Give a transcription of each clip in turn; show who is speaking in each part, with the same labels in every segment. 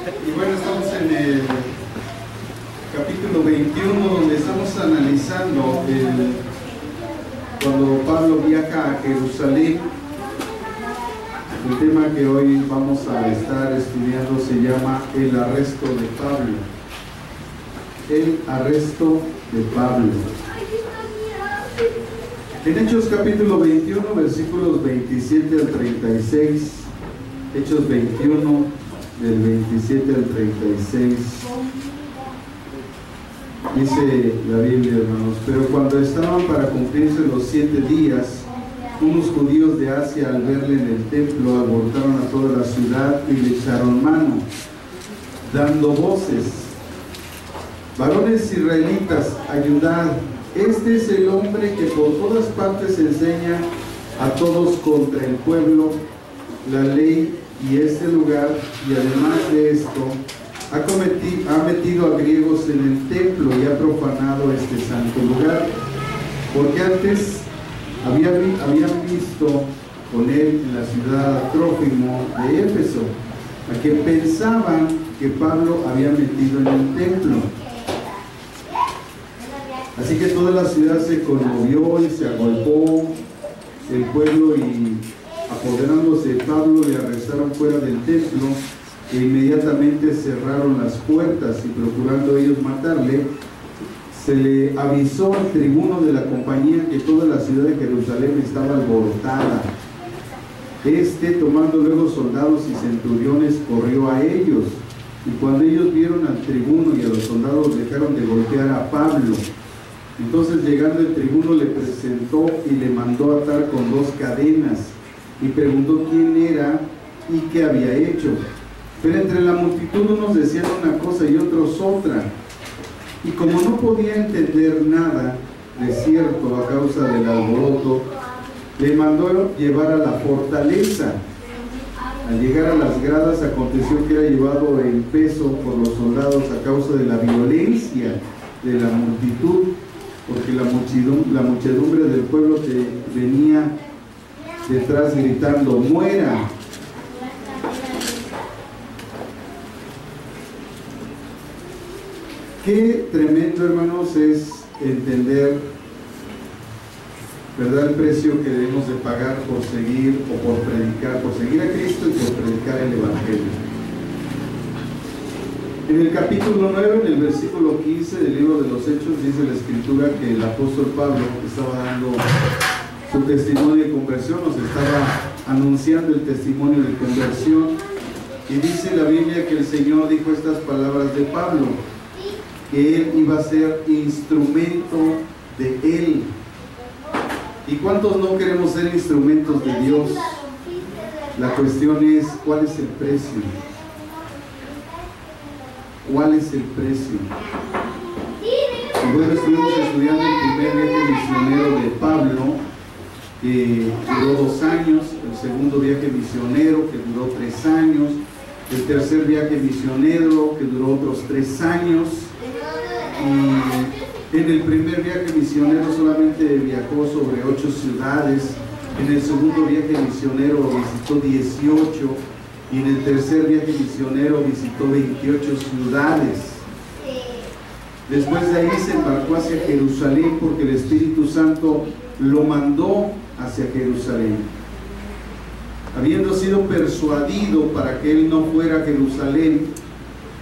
Speaker 1: Y bueno, estamos en el capítulo 21, donde estamos analizando cuando Pablo viaja a Jerusalén. El tema que hoy vamos a estar estudiando se llama el arresto de Pablo. El arresto de Pablo. En Hechos capítulo 21, versículos 27 al 36. Hechos 21, del 27 al 36. Dice la Biblia, hermanos: pero cuando estaban para cumplirse los 7 días, unos judíos de Asia, al verle en el templo, alborotaron a toda la ciudad y le echaron mano, dando voces: varones israelitas, ayudad, este es el hombre que por todas partes enseña a todos contra el pueblo la ley y este lugar, y además de esto ha metido a griegos en el templo y ha profanado este santo lugar, porque antes habían visto con él en la ciudad a Trófimo de Éfeso, a quien pensaban que Pablo había metido en el templo. Así que toda la ciudad se conmovió y se agolpó el pueblo, y apoderándose de Pablo le arrestaron fuera del templo e inmediatamente cerraron las puertas, y procurando ellos matarle, se le avisó al tribuno de la compañía que toda la ciudad de Jerusalén estaba alborotada. Tomando luego soldados y centuriones, corrió a ellos, y cuando ellos vieron al tribuno y a los soldados, dejaron de golpear a Pablo. Entonces, llegando el tribuno, le presentó y le mandó atar con 2 cadenas, y preguntó quién era y qué había hecho. Pero entre la multitud unos decían una cosa y otros otra, y como no podía entender nada de cierto a causa del alboroto, le mandó llevar a la fortaleza. Al llegar a las gradas, aconteció que era llevado en peso por los soldados a causa de la violencia de la multitud, porque la muchedumbre del pueblo que venía detrás gritando: ¡muera! Qué tremendo, hermanos, es entender, ¿verdad?, el precio que debemos de pagar por seguir o por predicar, por seguir a Cristo y por predicar el Evangelio. En el capítulo 9, en el versículo 15 del libro de los Hechos, dice la Escritura que el apóstol Pablo estaba dando su testimonio de conversión, nos estaba anunciando el testimonio de conversión, y dice la Biblia que el Señor dijo estas palabras de Pablo, que él iba a ser instrumento de él. ¿Y cuántos no queremos ser instrumentos de Dios? La cuestión es, ¿cuál es el precio? ¿Cuál es el precio? Y bueno, estuvimos estudiando el primer viaje misionero de Pablo, que duró 2 años, el segundo viaje misionero, que duró 3 años, el tercer viaje misionero, que duró otros 3 años, y en el primer viaje misionero solamente viajó sobre 8 ciudades, en el segundo viaje misionero visitó 18, y en el tercer viaje misionero visitó 28 ciudades. Después de ahí se embarcó hacia Jerusalén, porque el Espíritu Santo lo mandó hacia Jerusalén. Habiendo sido persuadido para que él no fuera a Jerusalén,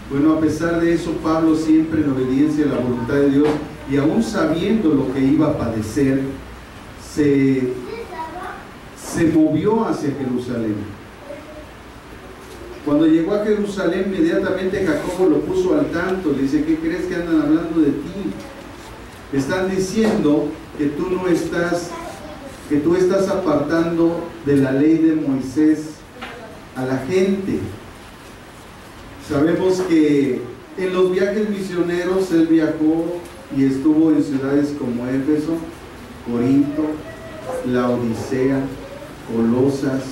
Speaker 1: bueno, a pesar de eso, Pablo, siempre en obediencia a la voluntad de Dios, y aún sabiendo lo que iba a padecer, se movió hacia Jerusalén. Cuando llegó a Jerusalén, inmediatamente Jacobo lo puso al tanto. Le dice: ¿qué crees que andan hablando de ti? Están diciendo que tú estás apartando de la ley de Moisés a la gente. Sabemos que en los viajes misioneros él viajó y estuvo en ciudades como Éfeso, Corinto, Laodicea, Colosas.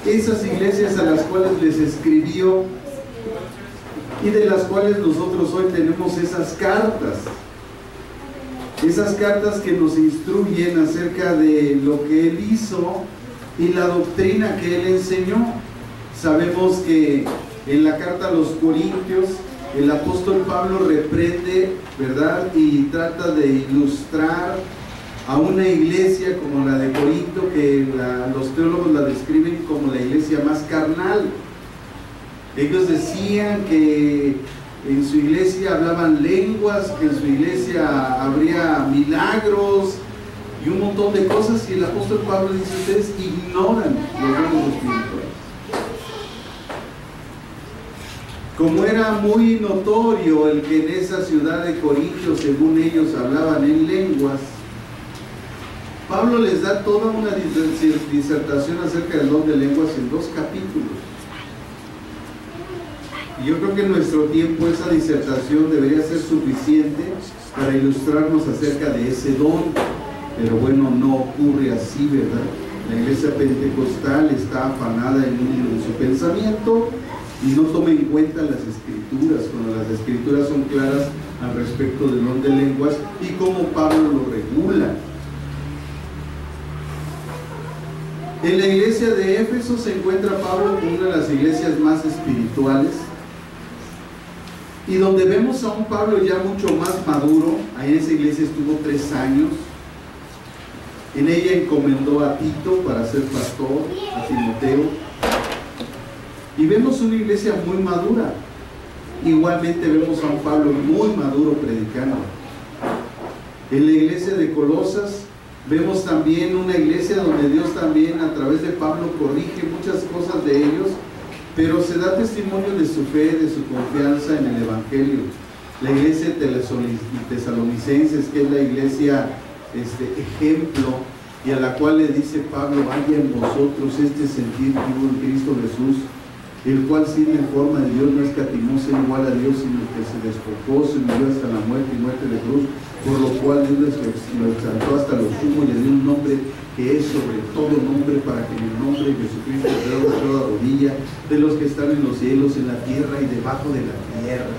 Speaker 1: Esas iglesias a las cuales les escribió, y de las cuales nosotros hoy tenemos esas cartas que nos instruyen acerca de lo que él hizo y la doctrina que él enseñó. Sabemos que en la carta a los Corintios el apóstol Pablo reprende, ¿verdad? Y trata de ilustrar a una iglesia como la de Corinto, que los teólogos la describen como la iglesia más carnal. Ellos decían que en su iglesia hablaban lenguas, que en su iglesia habría milagros y un montón de cosas, y el apóstol Pablo dice: ustedes ignoran los dones espirituales. Como era muy notorio el que en esa ciudad de Corinto, según ellos, hablaban en lenguas, Pablo les da toda una disertación acerca del don de lenguas en 2 capítulos. Y yo creo que en nuestro tiempo esa disertación debería ser suficiente para ilustrarnos acerca de ese don. Pero bueno, no ocurre así, ¿verdad? La iglesia pentecostal está afanada en su pensamiento y no toma en cuenta las escrituras, cuando las escrituras son claras al respecto del don de lenguas y cómo Pablo lo regula. En la iglesia de Éfeso se encuentra Pablo como una de las iglesias más espirituales, y donde vemos a un Pablo ya mucho más maduro. Ahí en esa iglesia estuvo 3 años. En ella encomendó a Tito para ser pastor, a Timoteo, y vemos una iglesia muy madura. Igualmente vemos a un Pablo muy maduro predicando. En la iglesia de Colosas vemos también una iglesia donde Dios también a través de Pablo corrige muchas cosas de ellos, pero se da testimonio de su fe, de su confianza en el Evangelio. La iglesia de Tesalonicenses, que es la iglesia ejemplo, y a la cual le dice Pablo: haya en vosotros este sentir que hubo en Cristo Jesús, el cual siendo en forma de Dios no escatimó ser igual a Dios, sino que se despojó, se murió hasta la muerte y muerte de cruz, por lo cual Dios lo exaltó hasta lo sumo y le dio un nombre que es sobre todo nombre, para que en el nombre de Jesucristo se doble toda rodilla de los que están en los cielos, en la tierra y debajo de la tierra.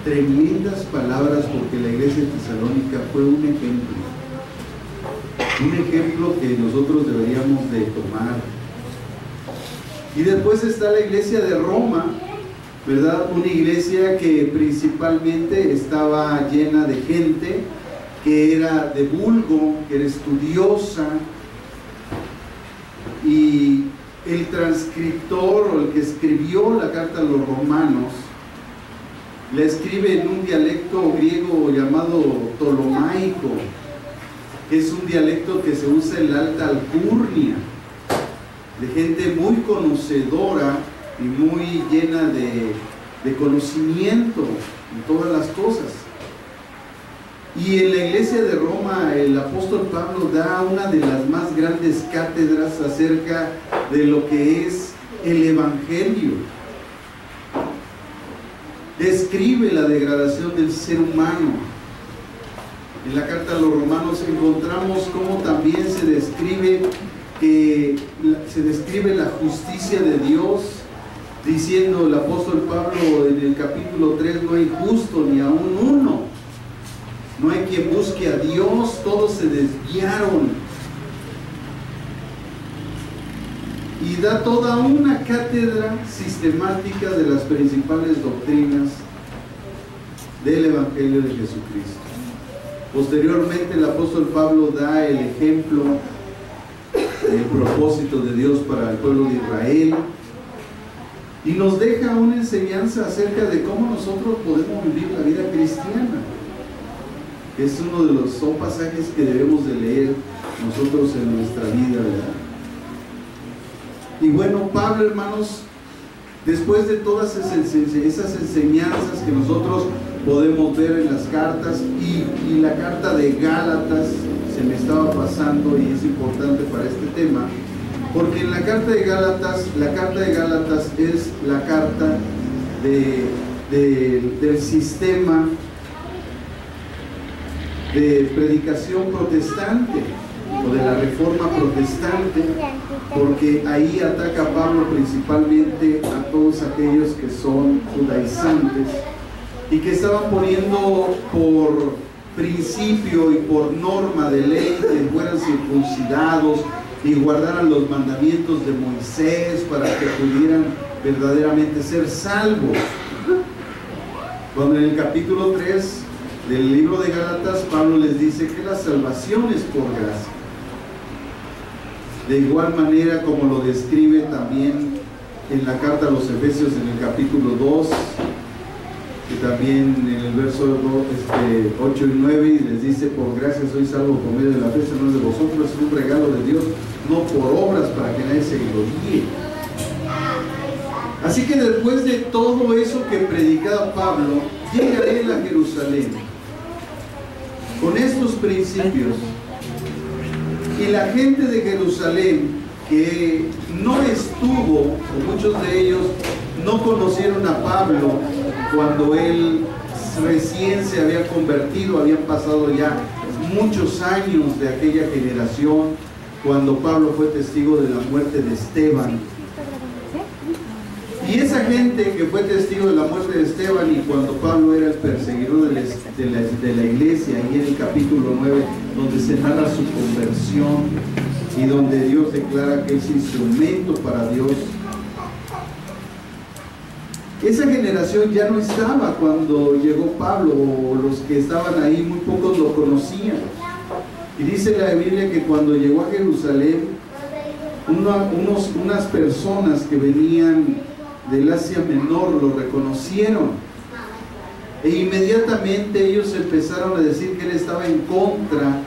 Speaker 1: Tremendas palabras, porque la iglesia de Tesalónica fue un ejemplo que nosotros deberíamos de tomar. Y después está la iglesia de Roma, ¿verdad? Una iglesia que principalmente estaba llena de gente que era de vulgo, que era estudiosa, y el transcriptor o el que escribió la carta a los romanos la escribe en un dialecto griego llamado tolomaico, que es un dialecto que se usa en la Alta Alcurnia, de gente muy conocedora y muy llena de conocimiento en todas las cosas. Y en la iglesia de Roma el apóstol Pablo da una de las más grandes cátedras acerca de lo que es el Evangelio. Describe la degradación del ser humano. En la carta a los romanos encontramos cómo también se describe la justicia de Dios, diciendo el apóstol Pablo en el capítulo 3: no hay justo ni aún uno. No hay quien busque a Dios, todos se desviaron. Y da toda una cátedra sistemática de las principales doctrinas del Evangelio de Jesucristo. Posteriormente el apóstol Pablo da el ejemplo del propósito de Dios para el pueblo de Israel, y nos deja una enseñanza acerca de cómo nosotros podemos vivir la vida cristiana. Es uno de son pasajes que debemos de leer nosotros en nuestra vida, ¿verdad? Y bueno, Pablo, hermanos, después de todas esas enseñanzas que nosotros podemos ver en las cartas, y la carta de Gálatas se me estaba pasando y es importante para este tema, porque en la carta de Gálatas es la carta del sistema de predicación protestante o de la reforma protestante, porque ahí ataca Pablo principalmente a todos aquellos que son judaizantes y que estaban poniendo por principio y por norma de ley que fueran circuncidados y guardaran los mandamientos de Moisés para que pudieran verdaderamente ser salvos. Cuando en el capítulo 3 del libro de Gálatas, Pablo les dice que la salvación es por gracia. De igual manera como lo describe también en la carta a los Efesios en el capítulo 2, que también en el verso 8 y 9, y les dice: por gracia sois salvos por medio de la fe, esto no es de vosotros, es un regalo de Dios, no por obras, para que nadie se gloríe. Así que después de todo eso que predicaba Pablo, llega él a Jerusalén con estos principios, y la gente de Jerusalén, que no estuvo, o muchos de ellos no conocieron a Pablo cuando él recién se había convertido, habían pasado ya muchos años de aquella generación, cuando Pablo fue testigo de la muerte de Esteban. Y esa gente que fue testigo de la muerte de Esteban, y cuando Pablo era el perseguidor de la iglesia, y en el capítulo 9, donde se narra su conversión y donde Dios declara que es instrumento para Dios, esa generación ya no estaba cuando llegó Pablo, o los que estaban ahí, muy pocos lo conocían. Y dice la Biblia que cuando llegó a Jerusalén, unas personas que venían del Asia Menor lo reconocieron, e inmediatamente ellos empezaron a decir que él estaba en contra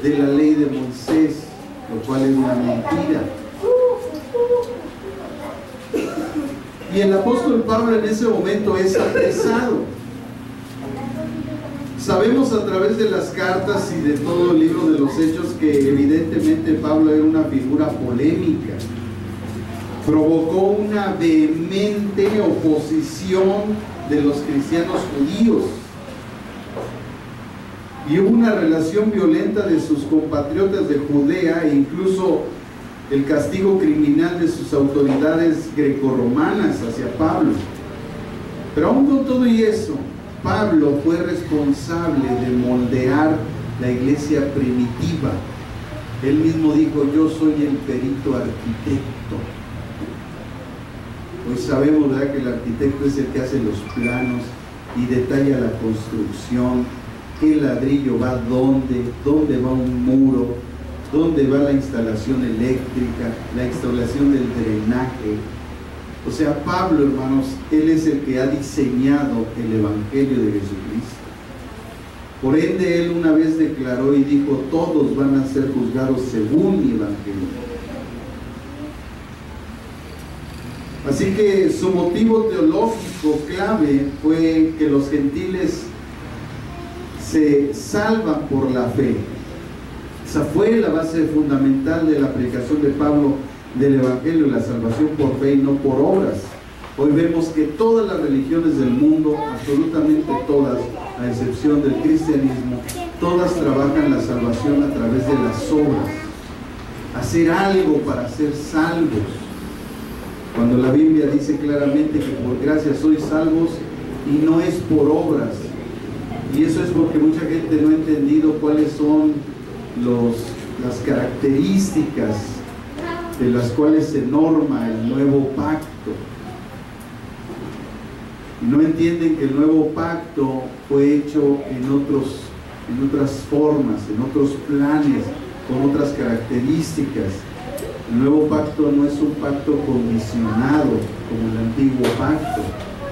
Speaker 1: de la ley de Moisés, lo cual es una mentira. Y el apóstol Pablo en ese momento es apresado. Sabemos a través de las cartas y de todo el libro de los Hechos que evidentemente Pablo era una figura polémica. Provocó una vehemente oposición de los cristianos judíos, y hubo una relación violenta de sus compatriotas de Judea, e incluso el castigo criminal de sus autoridades grecorromanas hacia Pablo. Pero aún con todo y eso, Pablo fue responsable de moldear la iglesia primitiva. Él mismo dijo: yo soy el perito arquitecto. Hoy sabemos, ¿verdad?, que el arquitecto es el que hace los planos y detalla la construcción, qué ladrillo va dónde va un muro, dónde va la instalación eléctrica, la instalación del drenaje. O sea, Pablo, hermanos, él es el que ha diseñado el Evangelio de Jesucristo. Por ende, él una vez declaró y dijo: todos van a ser juzgados según mi Evangelio. Así que su motivo teológico clave fue que los gentiles se salvan por la fe. Esa fue la base fundamental de la predicación de Pablo del Evangelio, la salvación por fe y no por obras. Hoy vemos que todas las religiones del mundo, absolutamente todas, a excepción del cristianismo, todas trabajan la salvación a través de las obras. Hacer algo para ser salvos. Cuando la Biblia dice claramente que por gracia sois salvos y no es por obras. Y eso es porque mucha gente no ha entendido cuáles son las características de las cuales se norma el nuevo pacto. Y no entienden que el nuevo pacto fue hecho en otras formas, en otros planes, con otras características. El nuevo pacto no es un pacto condicionado como el antiguo pacto.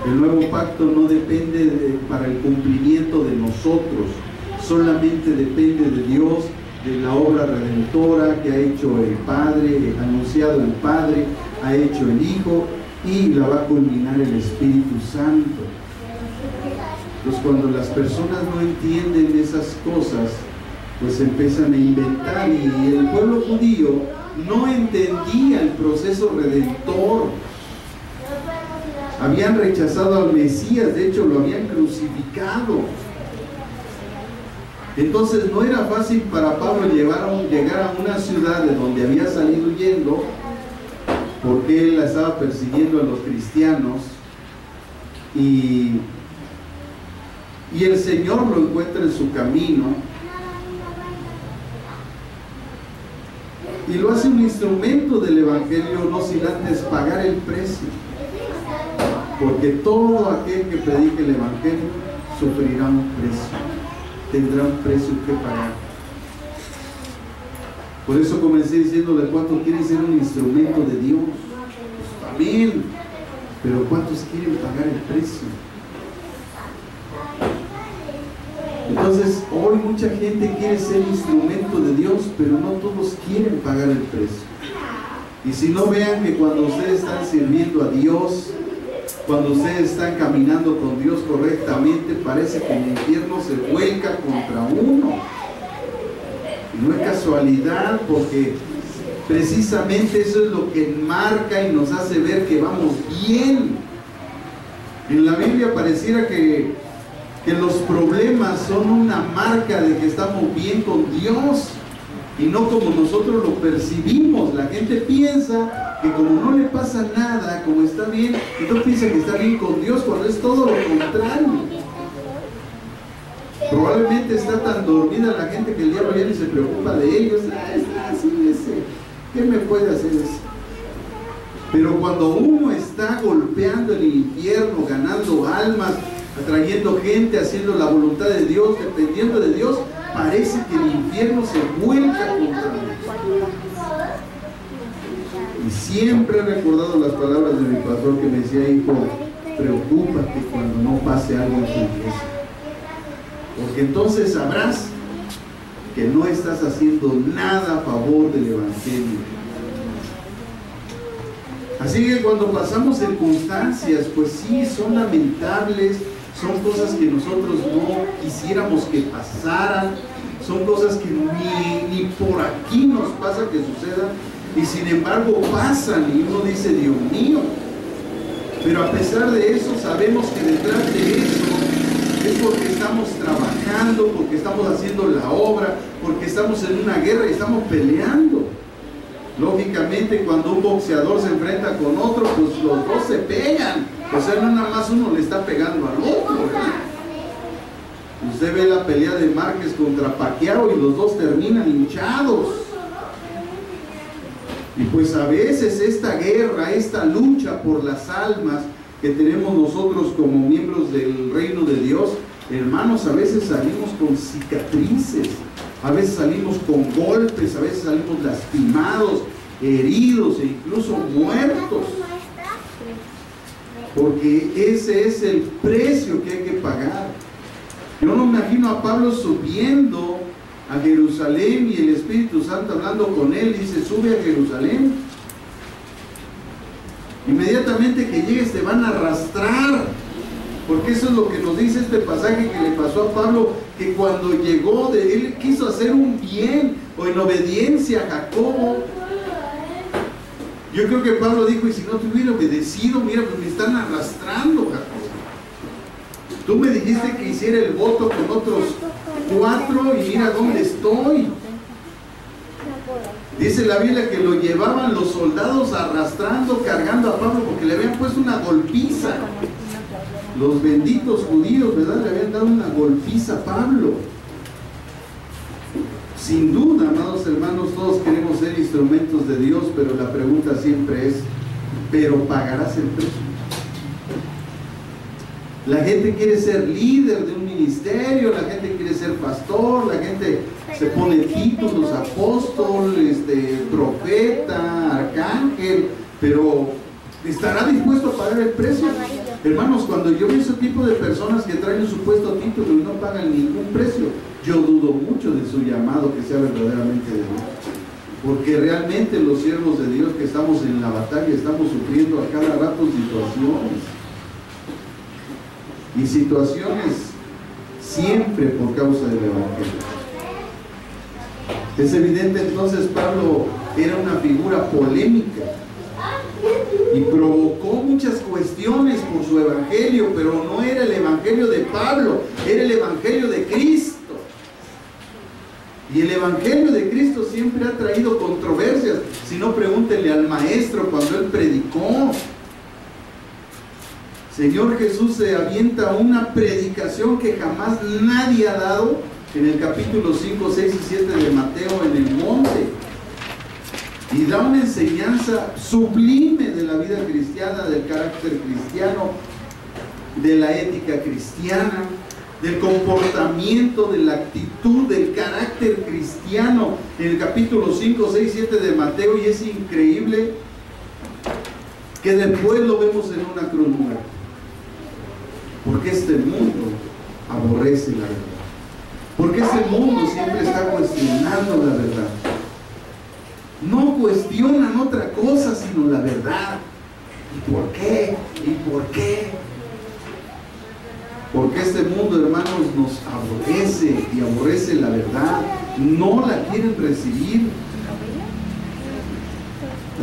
Speaker 1: El nuevo pacto no depende para el cumplimiento de nosotros, solamente depende de Dios, de la obra redentora que ha hecho el Padre, anunciado el Padre, ha hecho el Hijo, y la va a culminar el Espíritu Santo. Entonces, cuando las personas no entienden esas cosas, pues empiezan a inventar, y el pueblo judío no entendía el proceso redentor. Habían rechazado al Mesías, de hecho lo habían crucificado. Entonces no era fácil para Pablo llegar a una ciudad de donde había salido huyendo, porque él estaba persiguiendo a los cristianos, y el Señor lo encuentra en su camino y lo hace un instrumento del Evangelio, no sin antes pagar el precio. porque todo aquel que predique el Evangelio sufrirá un precio, tendrá un precio que pagar. Por eso comencé diciéndole: ¿cuántos quieren ser un instrumento de Dios? Pues, amén. Pero ¿cuántos quieren pagar el precio? Entonces, hoy mucha gente quiere ser instrumento de Dios, pero no todos quieren pagar el precio. Y si no, vean que cuando ustedes están sirviendo a Dios, cuando ustedes están caminando con Dios correctamente, parece que el infierno se vuelca contra uno. Y no es casualidad, porque precisamente eso es lo que marca y nos hace ver que vamos bien. En la Biblia pareciera que los problemas son una marca de que estamos bien con Dios y no como nosotros lo percibimos. La gente piensa que como no le pasa nada, como está bien, entonces piensa que está bien con Dios, cuando es todo lo contrario. Probablemente está tan dormida la gente que el diablo ya ni se preocupa de ellos. Está así, ¿qué me puede hacer eso? Pero cuando uno está golpeando el infierno, ganando almas, atrayendo gente, haciendo la voluntad de Dios, dependiendo de Dios, parece que el infierno se vuelca contra nosotros. Y siempre he recordado las palabras de mi pastor que me decía: hijo, preocúpate cuando no pase algo en tu iglesia, porque entonces sabrás que no estás haciendo nada a favor del Evangelio. Así que cuando pasamos circunstancias, pues sí, son lamentables, son cosas que nosotros no quisiéramos que pasaran, son cosas que ni por aquí nos pasa que sucedan, y sin embargo pasan, y uno dice: Dios mío. Pero a pesar de eso, sabemos que detrás de eso es porque estamos trabajando, porque estamos haciendo la obra, porque estamos en una guerra y estamos peleando. Lógicamente, cuando un boxeador se enfrenta con otro, pues los dos se pegan. O sea, no nada más uno le está pegando al otro, ¿verdad? Usted ve la pelea de Márquez contra Pacquiao y los dos terminan hinchados. Y pues a veces esta guerra, esta lucha por las almas que tenemos nosotros como miembros del reino de Dios, hermanos, a veces salimos con cicatrices, a veces salimos con golpes, a veces salimos lastimados, heridos e incluso muertos. Porque ese es el precio que hay que pagar. Yo no me imagino a Pablo subiendo a Jerusalén y el Espíritu Santo hablando con él, dice: sube a Jerusalén. Inmediatamente que llegues te van a arrastrar, porque eso es lo que nos dice este pasaje que le pasó a Pablo, que cuando llegó, él quiso hacer un bien, o en obediencia a Jacobo. Yo creo que Pablo dijo: y si no te hubiera obedecido, mira, pues me están arrastrando, Jacobo. Tú me dijiste que hiciera el voto con otros 4 y mira dónde estoy. Dice la Biblia que lo llevaban los soldados arrastrando, cargando a Pablo, porque le habían puesto una golpiza. Los benditos judíos, ¿verdad? Le habían dado una golpiza a Pablo. Sin duda, amados hermanos, todos queremos ser instrumentos de Dios, pero la pregunta siempre es: ¿pero pagarás el precio? La gente quiere ser líder de un ministerio, la gente quiere ser pastor, la gente se pone títulos: apóstol, profeta, arcángel, pero ¿estará dispuesto a pagar el precio? Hermanos, cuando yo veo ese tipo de personas que traen un supuesto título y no pagan ningún precio, yo dudo mucho de su llamado que sea verdaderamente de Dios. Porque realmente los siervos de Dios que estamos en la batalla estamos sufriendo a cada rato situaciones. Y situaciones siempre por causa del Evangelio. Es evidente entonces Pablo era una figura polémica y provocó muchas cuestiones por su evangelio, pero no era el evangelio de Pablo, era el evangelio de Cristo. Y el evangelio de Cristo siempre ha traído controversias. Si no, pregúntenle al maestro cuando él predicó. Señor Jesús se avienta una predicación que jamás nadie ha dado en el capítulo 5, 6 y 7 de Mateo en el monte. y da una enseñanza sublime de la vida cristiana, del carácter cristiano, de la ética cristiana, del comportamiento, de la actitud, del carácter cristiano en el capítulo 5, 6, 7 de Mateo. Y es increíble que después lo vemos en una cruz muerta, porque este mundo aborrece la verdad, porque este mundo siempre está cuestionando la verdad. No cuestionan otra cosa sino la verdad. ¿Y por qué? ¿Y por qué? Porque este mundo, hermanos, nos aborrece y aborrece la verdad. No la quieren recibir.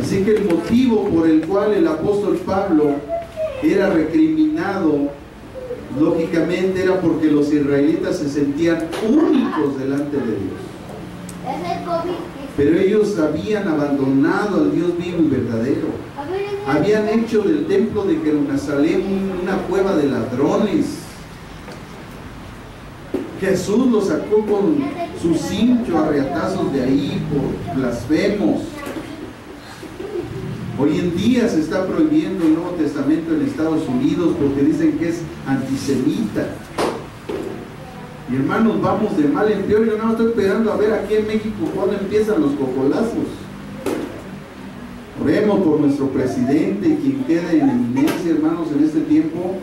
Speaker 1: Así que el motivo por el cual el apóstol Pablo era recriminado, lógicamente, era porque los israelitas se sentían únicos delante de Dios. Pero ellos habían abandonado al Dios vivo y verdadero. Habían hecho del templo de Jerusalén una cueva de ladrones. Jesús los sacó con su cincho a reatazos de ahí por blasfemos. Hoy en día se está prohibiendo el Nuevo Testamento en Estados Unidos porque dicen que es antisemita. Y hermanos, vamos de mal en peor. Yo no estoy esperando a ver aquí en México cuándo empiezan los cocolazos. Oremos por nuestro presidente y quien quede en eminencia, hermanos, en este tiempo,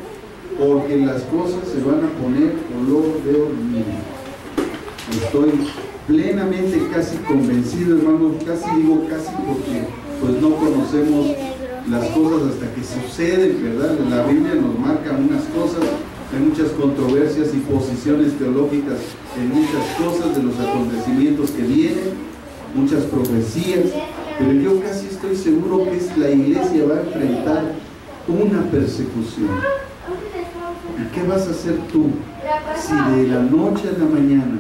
Speaker 1: porque las cosas se van a poner color de hormiga. Estoy plenamente casi convencido, hermanos, casi digo casi porque pues no conocemos las cosas hasta que suceden, ¿verdad? La Biblia nos marca unas cosas. Hay muchas controversias y posiciones teológicas en muchas cosas de los acontecimientos que vienen, muchas profecías, pero yo casi estoy seguro que la iglesia va a enfrentar una persecución. ¿Y qué vas a hacer tú si de la noche a la mañana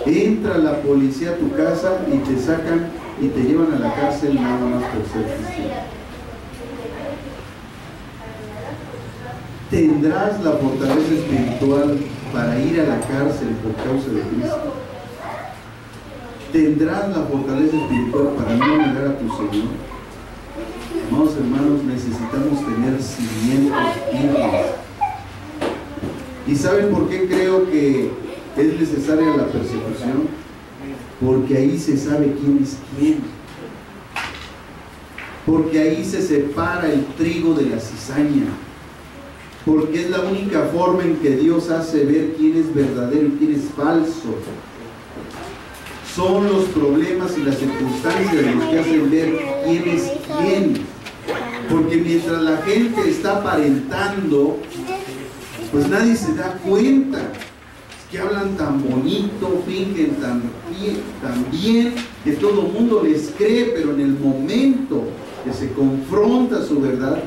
Speaker 1: entra la policía a tu casa y te sacan y te llevan a la cárcel nada más por ser cristiano? ¿Tendrás la fortaleza espiritual para ir a la cárcel por causa de Cristo? ¿Tendrás la fortaleza espiritual para no negar a tu Señor? Amados hermanos, necesitamos tener cimientos firmes. ¿Y saben por qué creo que es necesaria la persecución? Porque ahí se sabe quién es quién. Porque ahí se separa el trigo de la cizaña. Porque es la única forma en que Dios hace ver quién es verdadero y quién es falso. Son los problemas y las circunstancias los que hacen ver quién es quién. Porque mientras la gente está aparentando, pues nadie se da cuenta. Es que hablan tan bonito, fingen tan bien, que todo el mundo les cree, pero en el momento que se confronta su verdad,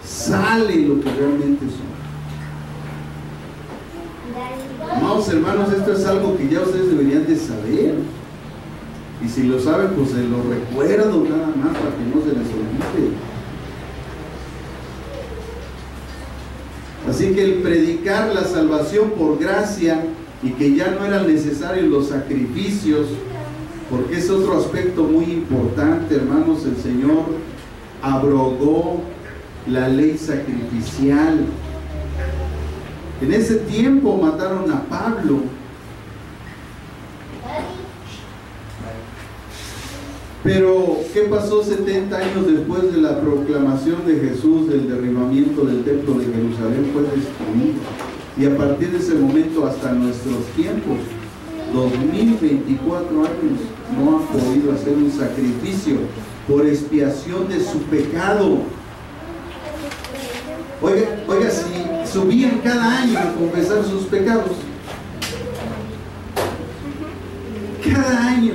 Speaker 1: sale lo que realmente son. Amados hermanos, esto es algo que ya ustedes deberían de saber. Y si lo saben, pues se lo recuerdo nada más para que no se les olvide. Así que el predicar la salvación por gracia y que ya no eran necesarios los sacrificios, porque es otro aspecto muy importante, hermanos. El Señor abrogó la ley sacrificial. En ese tiempo mataron a Pablo. Pero, ¿qué pasó 70 años después de la proclamación de Jesús del derribamiento del templo de Jerusalén? Fue destruido. Y a partir de ese momento hasta nuestros tiempos, 2024 años, no ha podido hacer un sacrificio por expiación de su pecado. Oiga, si subían cada año a confesar sus pecados, cada año,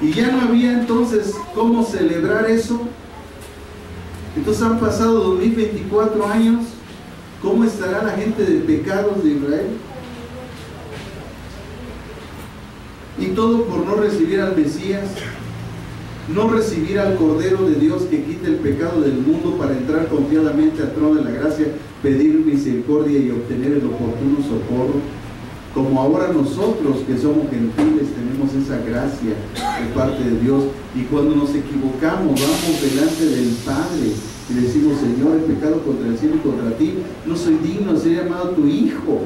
Speaker 1: y ya no había entonces cómo celebrar eso. Entonces han pasado 2024 años. ¿Cómo estará la gente de pecados de Israel? Y todo por no recibir al Mesías, no recibir al Cordero de Dios que quita el pecado del mundo para entrar confiadamente al trono de la gracia, pedir misericordia y obtener el oportuno socorro. como ahora nosotros que somos gentiles tenemos esa gracia de parte de Dios, y cuando nos equivocamos vamos delante del Padre y decimos: Señor, he pecado contra el cielo y contra ti, no soy digno de ser llamado tu hijo.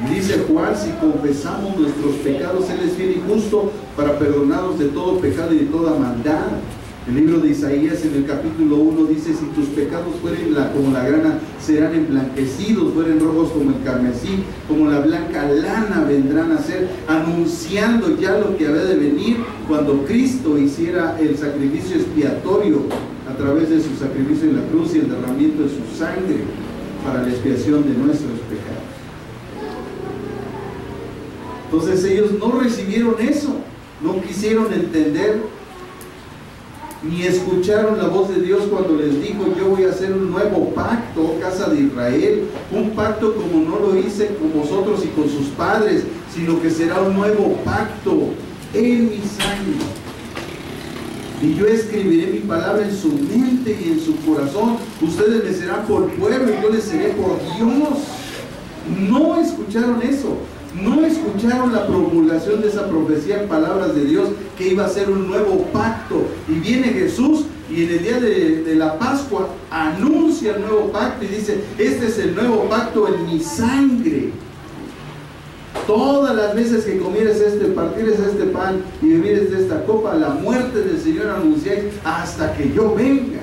Speaker 1: Y dice Juan: si confesamos nuestros pecados, Él es fiel y justo para perdonarnos de todo pecado y de toda maldad. El libro de Isaías en el capítulo 1 dice: si tus pecados fueren como la grana, serán emblanquecidos, fueren rojos como el carmesí, como la blanca lana vendrán a ser, anunciando ya lo que había de venir cuando Cristo hiciera el sacrificio expiatorio a través de su sacrificio en la cruz y el derramamiento de su sangre para la expiación de nuestros pecados. Entonces ellos no recibieron eso, no quisieron entender ni escucharon la voz de Dios cuando les dijo: yo voy a hacer un nuevo pacto, casa de Israel, un pacto como no lo hice con vosotros y con sus padres, sino que será un nuevo pacto en mi sangre. Y yo escribiré mi palabra en su mente y en su corazón. Ustedes me serán por pueblo y yo les seré por Dios. No escucharon eso. No escucharon la promulgación de esa profecía en palabras de Dios, que iba a ser un nuevo pacto. Y viene Jesús y en el día de la Pascua anuncia el nuevo pacto y dice: este es el nuevo pacto en mi sangre. Todas las veces que comieres partieres este pan y bebieres de esta copa, la muerte del Señor anunciáis hasta que yo venga.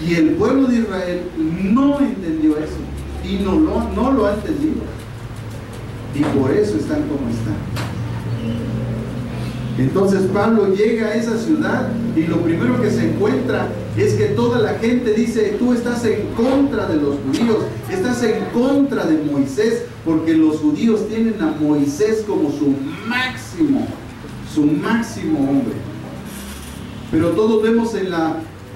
Speaker 1: Y el pueblo de Israel no entendió eso. Y no lo ha entendido, y por eso están como están. Entonces Pablo llega a esa ciudad y lo primero que se encuentra es que toda la gente dice: tú estás en contra de los judíos, estás en contra de Moisés, porque los judíos tienen a Moisés como su máximo hombre. Pero todos vemos en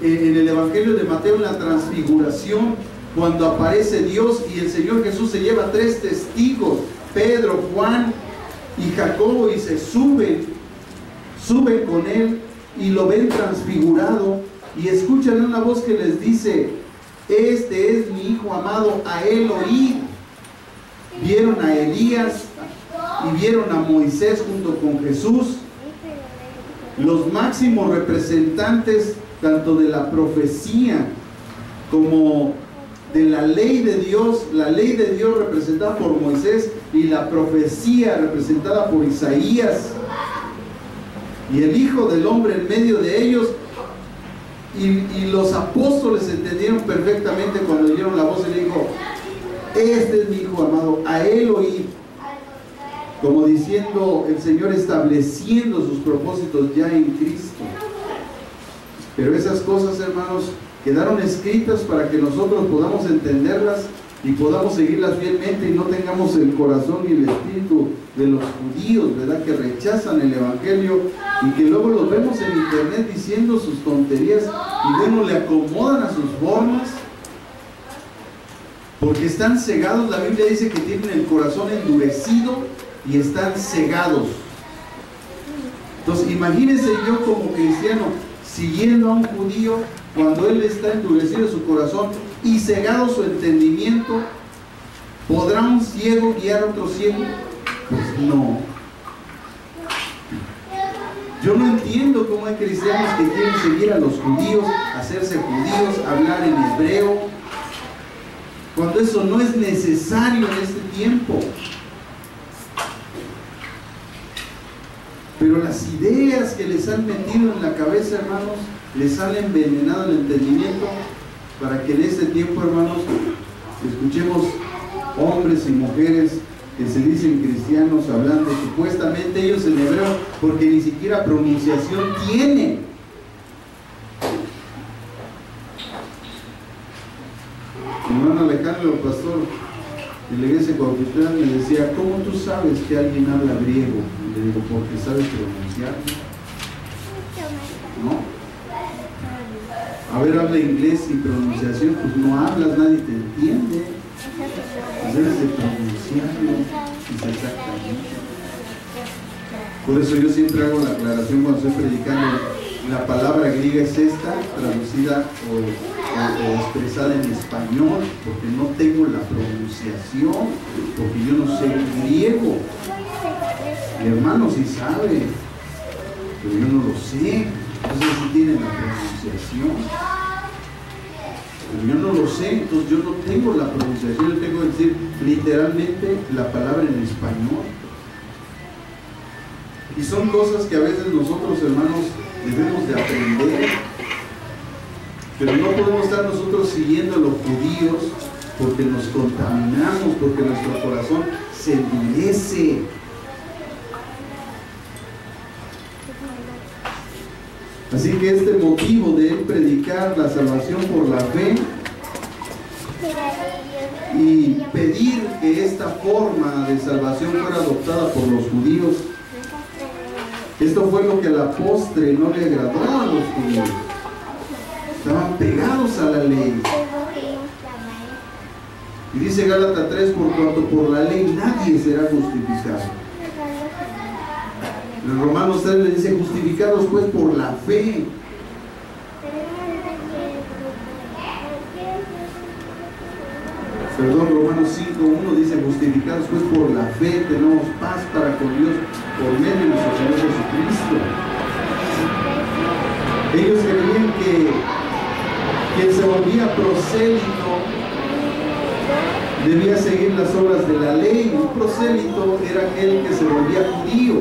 Speaker 1: el Evangelio de Mateo, en la transfiguración, cuando aparece Dios y el Señor Jesús se lleva 3 testigos, Pedro, Juan y Jacobo, y se suben con él y lo ven transfigurado y escuchan una voz que les dice: este es mi hijo amado, a él oíd. Vieron a Elías y vieron a Moisés junto con Jesús, los máximos representantes tanto de la profecía como de la ley de Dios representada por Moisés y la profecía representada por Isaías, y el Hijo del Hombre en medio de ellos. Y los apóstoles entendieron perfectamente cuando oyeron la voz y le dijo: este es mi Hijo amado, a él oíd. Como diciendo, el Señor estableciendo sus propósitos ya en Cristo. Pero esas cosas, hermanos, quedaron escritas para que nosotros podamos entenderlas y podamos seguirlas fielmente, y no tengamos el corazón y el espíritu de los judíos, ¿verdad?, que rechazan el Evangelio y que luego los vemos en internet diciendo sus tonterías y bueno, le acomodan a sus formas porque están cegados. La Biblia dice que tienen el corazón endurecido y están cegados. Entonces imagínense yo como cristiano siguiendo a un judío cuando él está endurecido su corazón y cegado su entendimiento. ¿Podrá un ciego guiar a otro ciego? Pues no. Yo no entiendo cómo hay cristianos que quieren seguir a los judíos, hacerse judíos, hablar en hebreo, cuando eso no es necesario en este tiempo. Pero las ideas que les han metido en la cabeza, hermanos, les han envenenado el entendimiento para que en este tiempo, hermanos, escuchemos hombres y mujeres que se dicen cristianos hablando supuestamente ellos en hebreo, porque ni siquiera pronunciación tienen. Mi hermano Alejandro, pastor de la iglesia Cuautitlán, me decía: ¿cómo tú sabes que alguien habla griego? Y le digo: porque sabes pronunciar. ¿No? A ver, habla inglés y pronunciación, pues no hablas, nadie te entiende. Pues debes de pronunciarlo, exactamente. Por eso yo siempre hago la aclaración cuando estoy predicando: La palabra griega es esta, traducida o expresada en español, porque no tengo la pronunciación, porque yo no sé griego. Mi hermano sí sabe, pero yo no lo sé. Entonces sí tiene la pronunciación, pero yo no lo sé. Entonces yo no tengo la pronunciación. Yo tengo que decir literalmente la palabra en español. Y son cosas que a veces nosotros, hermanos, debemos de aprender, pero no podemos estar nosotros siguiendo a los judíos, porque nos contaminamos, porque nuestro corazón se endurece. Así que este motivo de él predicar la salvación por la fe y pedir que esta forma de salvación fuera adoptada por los judíos, esto fue lo que a la postre no le agradó a los judíos. Estaban pegados a la ley. Y dice Gálatas 3, por cuanto por la ley nadie será justificado. En Romanos 3 le dice, justificados pues por la fe. Perdón, Romanos 5:1 dice, justificados pues por la fe tenemos paz para con Dios por medio de nuestro Señor Jesucristo. Ellos creían que quien se volvía prosélito debía seguir las obras de la ley. Un prosélito era aquel que se volvía judío,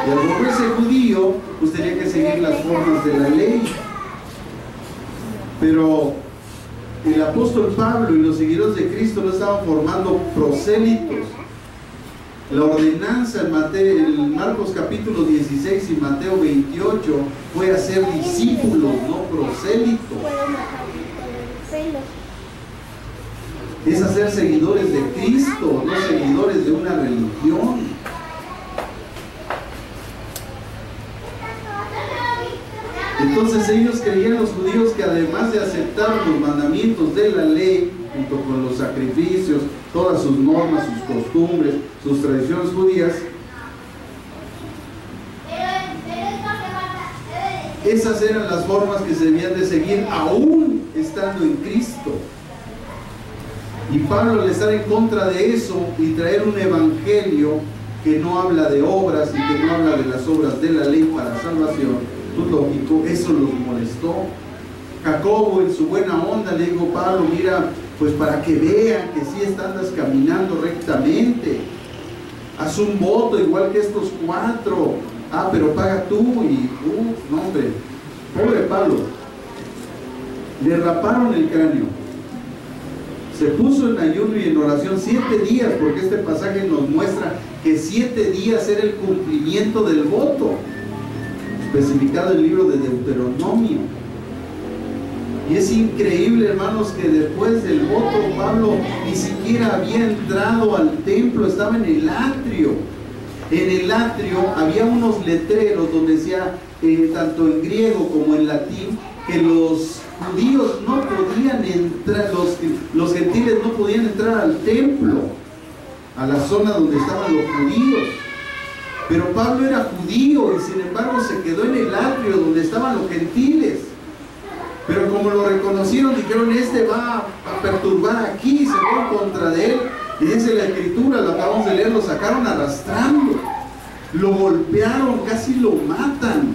Speaker 1: y al volverse judío pues tenía que seguir las formas de la ley. Pero el apóstol Pablo y los seguidores de Cristo no estaban formando prosélitos. La ordenanza en Marcos capítulo 16 y Mateo 28 fue hacer discípulos, no prosélitos. Es hacer seguidores de Cristo, no seguidores de una religión. Entonces ellos creían, los judíos, que además de aceptar los mandamientos de la ley, junto con los sacrificios, todas sus normas, sus costumbres, sus tradiciones judías, esas eran las formas que se debían de seguir aún estando en Cristo. Y Pablo, al estar en contra de eso y traer un evangelio que no habla de obras y que no habla de las obras de la ley para salvación, pues lógico, eso los molestó. Jacobo, en su buena onda, le dijo, Pablo, mira, pues para que vean que sí andas caminando rectamente, haz un voto igual que estos 4. Pero paga tú. Y no, hombre, pobre Pablo, le raparon el cráneo, se puso en ayuno y en oración 7 días, porque este pasaje nos muestra que 7 días era el cumplimiento del voto especificado en el libro de Deuteronomio. Y es increíble, hermanos, que después del voto Pablo ni siquiera había entrado al templo, estaba en el atrio. En el atrio había unos letreros donde decía, tanto en griego como en latín, que los judíos no podían entrar, los gentiles no podían entrar al templo, a la zona donde estaban los judíos. Pero Pablo era judío y sin embargo se quedó en el atrio donde estaban los gentiles. Pero como lo reconocieron, dijeron, este va a perturbar aquí, se fue en contra de él. Y dice la escritura, lo acabamos de leer, lo sacaron arrastrando, lo golpearon, casi lo matan.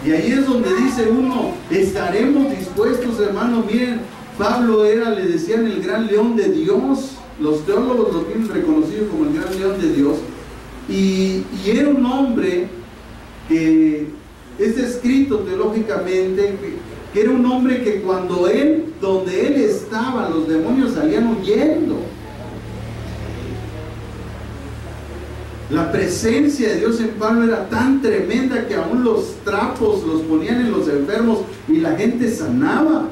Speaker 1: Y ahí es donde dice uno, estaremos dispuestos, hermano. Miren, Pablo le decían el gran león de Dios. Los teólogos lo tienen reconocido como el gran león de Dios. Y era un hombre que es descrito teológicamente, que era un hombre que donde él estaba, los demonios salían huyendo. La presencia de Dios en Pablo era tan tremenda que aún los trapos los ponían en los enfermos y la gente sanaba.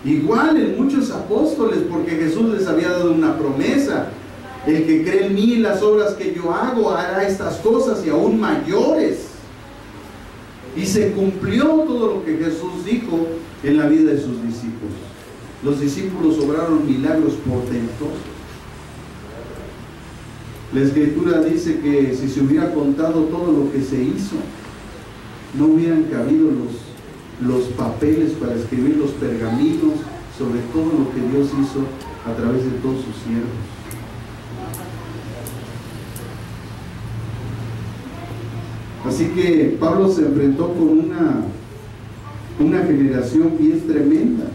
Speaker 1: Igual en muchos apóstoles, porque Jesús les había dado una promesa: el que cree en mí, las obras que yo hago, hará estas cosas y aún mayores. Y se cumplió todo lo que Jesús dijo en la vida de sus discípulos. Los discípulos obraron milagros portentosos. La Escritura dice que si se hubiera contado todo lo que se hizo, no hubieran cabido los papeles para escribir los pergaminos sobre todo lo que Dios hizo a través de todos sus siervos. Así que Pablo se enfrentó con una generación bien tremenda.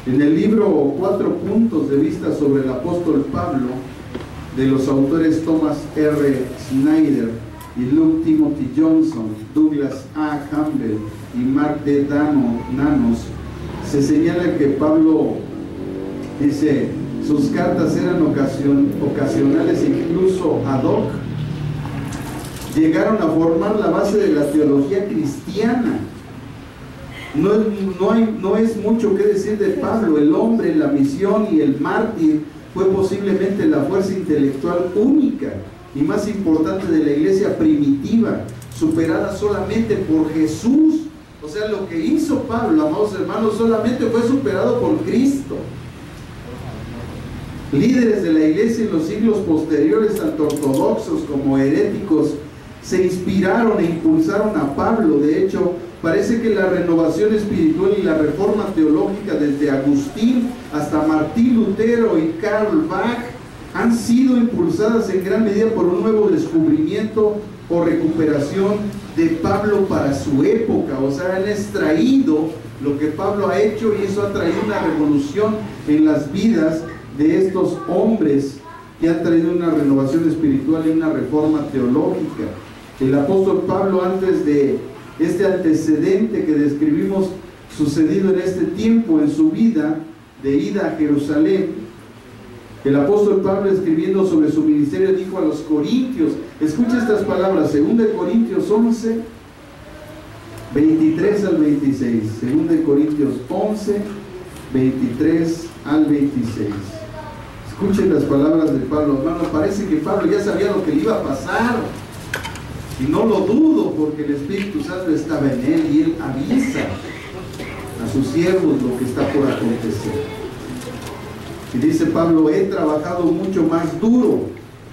Speaker 1: En el libro 4 puntos de vista sobre el apóstol Pablo, de los autores Thomas R. Snyder y Luke Timothy Johnson, Douglas A. Campbell y Mark D. Nanos, se señala que Pablo, dice, sus cartas eran ocasionales e incluso ad hoc. Llegaron a formar la base de la teología cristiana. No es mucho que decir de Pablo. El hombre, la misión y el mártir fue posiblemente la fuerza intelectual única y más importante de la iglesia primitiva, superada solamente por Jesús. O sea, lo que hizo Pablo, amados hermanos, solamente fue superado por Cristo. Líderes de la iglesia en los siglos posteriores, tanto ortodoxos como heréticos, se inspiraron e impulsaron a Pablo. De hecho, parece que la renovación espiritual y la reforma teológica desde Agustín hasta Martín Lutero y Karl Bach han sido impulsadas en gran medida por un nuevo descubrimiento o recuperación de Pablo para su época. O sea, han extraído lo que Pablo ha hecho y eso ha traído una revolución en las vidas de estos hombres que han traído una renovación espiritual y una reforma teológica. El apóstol Pablo, antes de este antecedente que describimos sucedido en este tiempo en su vida de ida a Jerusalén, el apóstol Pablo, escribiendo sobre su ministerio, dijo a los corintios, escucha estas palabras, 2 Corintios 11, 23 al 26, 2 Corintios 11, 23 al 26. Escuchen las palabras de Pablo, hermano. Parece que Pablo ya sabía lo que le iba a pasar, y no lo dudo, porque el Espíritu Santo estaba en él y él avisa a sus siervos lo que está por acontecer. Y dice Pablo, he trabajado mucho más duro,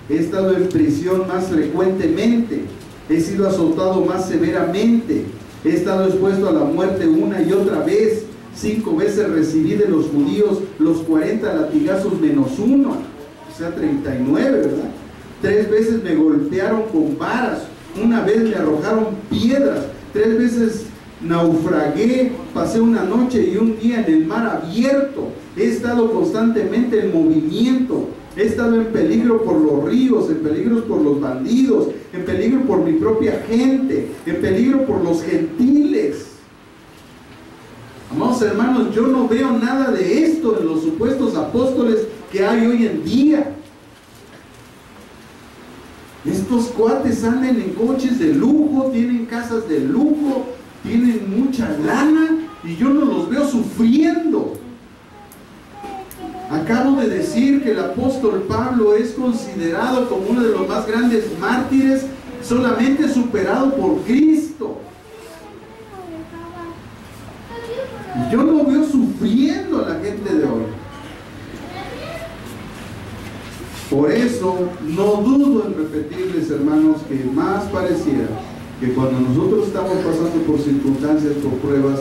Speaker 1: he estado en prisión más frecuentemente, he sido azotado más severamente, he estado expuesto a la muerte una y otra vez, 5 veces recibí de los judíos los 40 latigazos menos 1, o sea 39, ¿verdad? 3 veces me golpearon con varas, una vez me arrojaron piedras, 3 veces naufragué, pasé una noche y un día en el mar abierto, he estado constantemente en movimiento, he estado en peligro por los ríos, en peligro por los bandidos, en peligro por mi propia gente, en peligro por los gentiles. Amados hermanos, yo no veo nada de esto en los supuestos apóstoles que hay hoy en día. Estos cuates andan en coches de lujo, tienen casas de lujo, tienen mucha lana y yo no los veo sufriendo. Acabo de decir que el apóstol Pablo es considerado como uno de los más grandes mártires, solamente superado por Cristo. Y yo no veo sufriendo a la gente de hoy. Por eso no dudo en repetirles, hermanos, que más pareciera que cuando nosotros estamos pasando por circunstancias, por pruebas,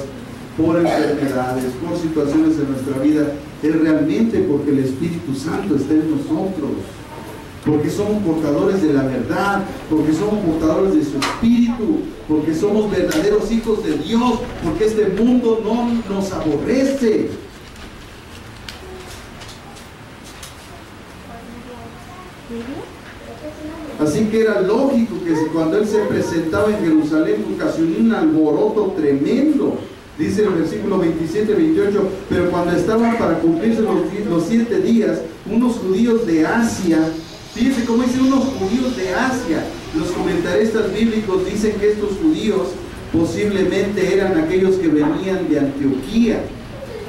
Speaker 1: por enfermedades, por situaciones en nuestra vida, es realmente porque el Espíritu Santo está en nosotros, porque somos portadores de la verdad, porque somos portadores de su Espíritu, porque somos verdaderos hijos de Dios, porque este mundo no nos aborrece. Así que era lógico que cuando él se presentaba en Jerusalén ocasionó un alboroto tremendo. Dice el versículo 27-28, pero cuando estaban para cumplirse los 7 días, unos judíos de Asia, fíjense cómo dice unos judíos de Asia, los comentaristas bíblicos dicen que estos judíos posiblemente eran aquellos que venían de Antioquía,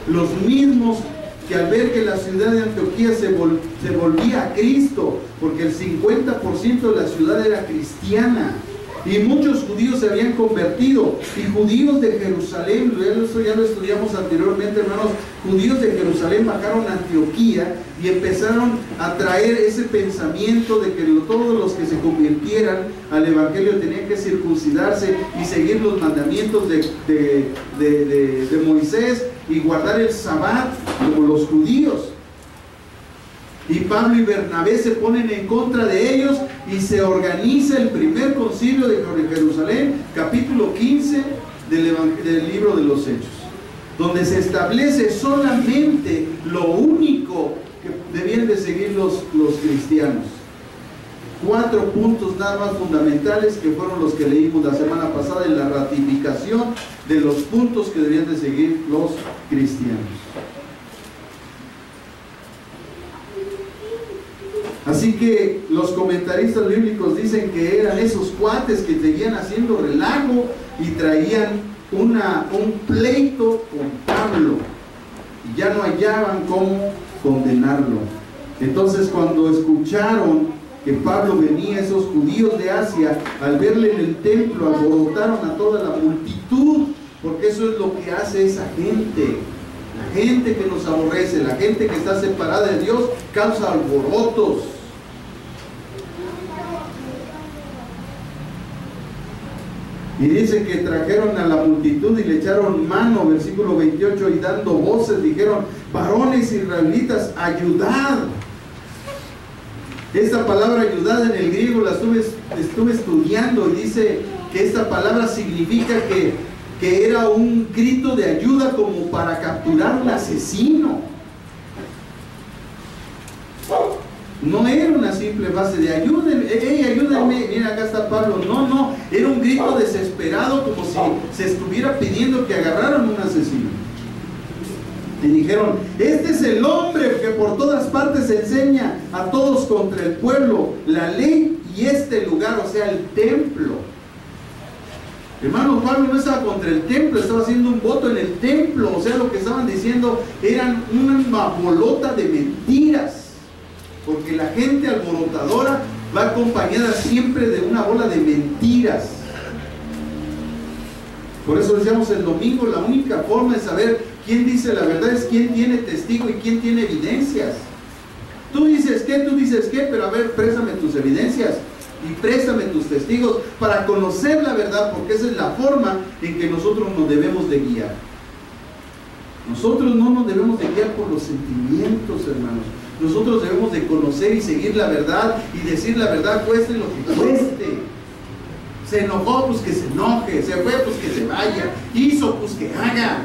Speaker 1: los mismos que al ver que la ciudad de Antioquía se volvía a Cristo, porque el 50% de la ciudad era cristiana, y muchos judíos se habían convertido, y judíos de Jerusalén, eso ya lo estudiamos anteriormente, hermanos, judíos de Jerusalén bajaron a Antioquía y empezaron a traer ese pensamiento de que todos los que se convirtieran al evangelio tenían que circuncidarse y seguir los mandamientos de Moisés y guardar el Sabbat como los judíos. Y Pablo y Bernabé se ponen en contra de ellos y se organiza el primer concilio de Jerusalén, capítulo 15 del libro de los Hechos, donde se establece solamente lo único que debían de seguir los cristianos. 4 puntos nada más fundamentales, que fueron los que leímos la semana pasada en la ratificación de los puntos que debían de seguir los cristianos. Así que los comentaristas bíblicos dicen que eran esos cuates que seguían haciendo relajo y traían un pleito con Pablo y ya no hallaban cómo condenarlo. Entonces, cuando escucharon que Pablo venía, esos judíos de Asia, al verle en el templo, alborotaron a toda la multitud, porque eso es lo que hace esa gente. La gente que nos aborrece, la gente que está separada de Dios, causa alborotos. Y dice que trajeron a la multitud y le echaron mano, versículo 28, y dando voces dijeron: varones israelitas, ayudad. Esta palabra ayudad en el griego la estuve estudiando, y dice que esta palabra significa que era un grito de ayuda como para capturar un asesino. No era una simple frase de ayúdenme, ayúdenme, mira acá está Pablo. No, era un grito desesperado, como si se estuviera pidiendo que agarraran un asesino. Y dijeron: este es el hombre que por todas partes enseña a todos contra el pueblo, la ley y este lugar, o sea, el templo. Hermano, Pablo no estaba contra el templo, estaba haciendo un voto en el templo. O sea, lo que estaban diciendo eran una bolota de mentiras, porque la gente alborotadora va acompañada siempre de una bola de mentiras. Por eso decíamos el domingo, la única forma de saber quién dice la verdad es quién tiene testigo y quién tiene evidencias. Tú dices qué, pero a ver, préstame tus evidencias y préstame tus testigos para conocer la verdad, porque esa es la forma en que nosotros nos debemos de guiar. Nosotros no nos debemos de guiar por los sentimientos, hermanos. Nosotros debemos de conocer y seguir la verdad y decir la verdad, cueste lo que cueste. Se enojó, pues que se enoje. Se fue, pues que se vaya. Hizo, pues que haga.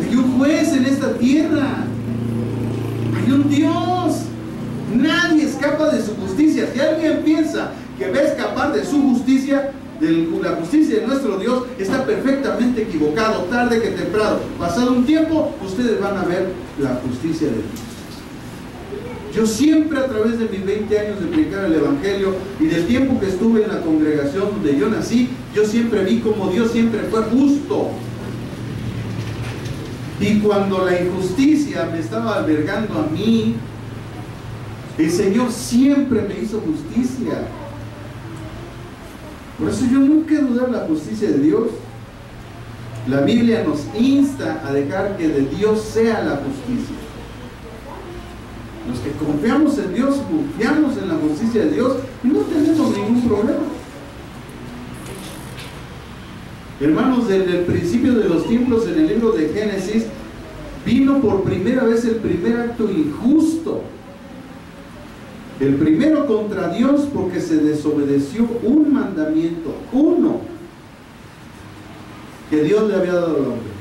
Speaker 1: Hay un juez en esta tierra. Hay un Dios. Nadie escapa de su justicia. Si alguien piensa que va a escapar de su justicia, de la justicia de nuestro Dios, está perfectamente equivocado. Tarde que temprano, pasado un tiempo, ustedes van a ver la justicia de Dios. Yo siempre, a través de mis 20 años de predicar el evangelio y del tiempo que estuve en la congregación donde yo nací, yo siempre vi como Dios siempre fue justo. Y cuando la injusticia me estaba albergando a mí, el Señor siempre me hizo justicia. Por eso yo nunca he dudado de la justicia de Dios. La Biblia nos insta a dejar que de Dios sea la justicia. Los que confiamos en Dios, confiamos en la justicia de Dios y no tenemos ningún problema. Hermanos, desde el principio de los tiempos, en el libro de Génesis, vino por primera vez el primer acto injusto. El primero contra Dios, porque se desobedeció un mandamiento, uno, que Dios le había dado al hombre.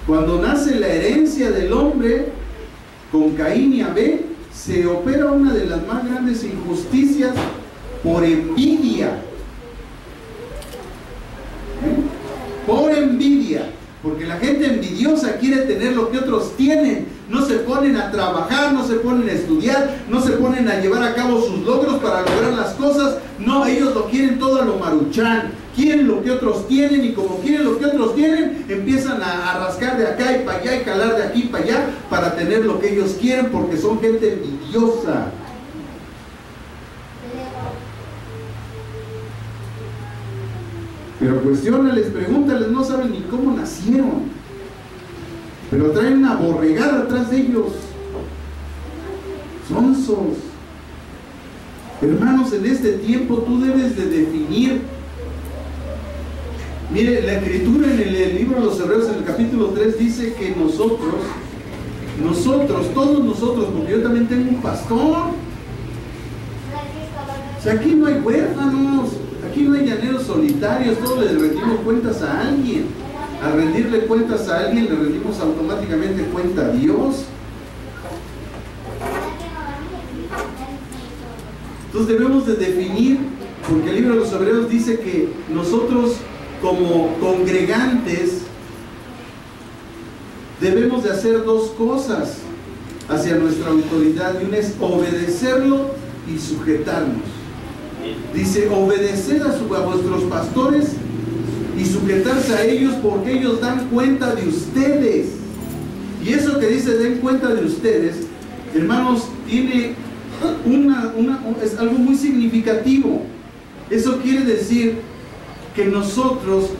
Speaker 1: Cuando nace la herencia del hombre, con Caín y Abel, se opera una de las más grandes injusticias por envidia. Por envidia. Porque la gente envidiosa quiere tener lo que otros tienen. No se ponen a trabajar, no se ponen a estudiar, no se ponen a llevar a cabo sus logros para lograr las cosas. No, ellos lo quieren todo a lo maruchán. Quieren lo que otros tienen, y como quieren lo que otros tienen, empiezan a rascar de acá y para allá y calar de aquí para allá para tener lo que ellos quieren, porque son gente envidiosa. cuestiónales, pregúntales, no saben ni cómo nacieron, pero traen una borregada atrás de ellos. Sonsos. Hermanos, en este tiempo tú debes de definir. Mire, la escritura en el libro de los Hebreos, en el capítulo 3, dice que nosotros, todos nosotros, porque yo también tengo un pastor. O sea, aquí no hay huérfanos, aquí no hay llaneros solitarios, todos le rendimos cuentas a alguien. Al rendirle cuentas a alguien, le rendimos automáticamente cuenta a Dios. Entonces debemos de definir, porque el libro de los Hebreos dice que nosotros como congregantes debemos de hacer dos cosas hacia nuestra autoridad, y una es obedecerlo y sujetarnos. Dice, obedecer a vuestros pastores y sujetarse a ellos, porque ellos dan cuenta de ustedes. Y eso que dice den cuenta de ustedes, hermanos, tiene es algo muy significativo. Eso quiere decir que nosotros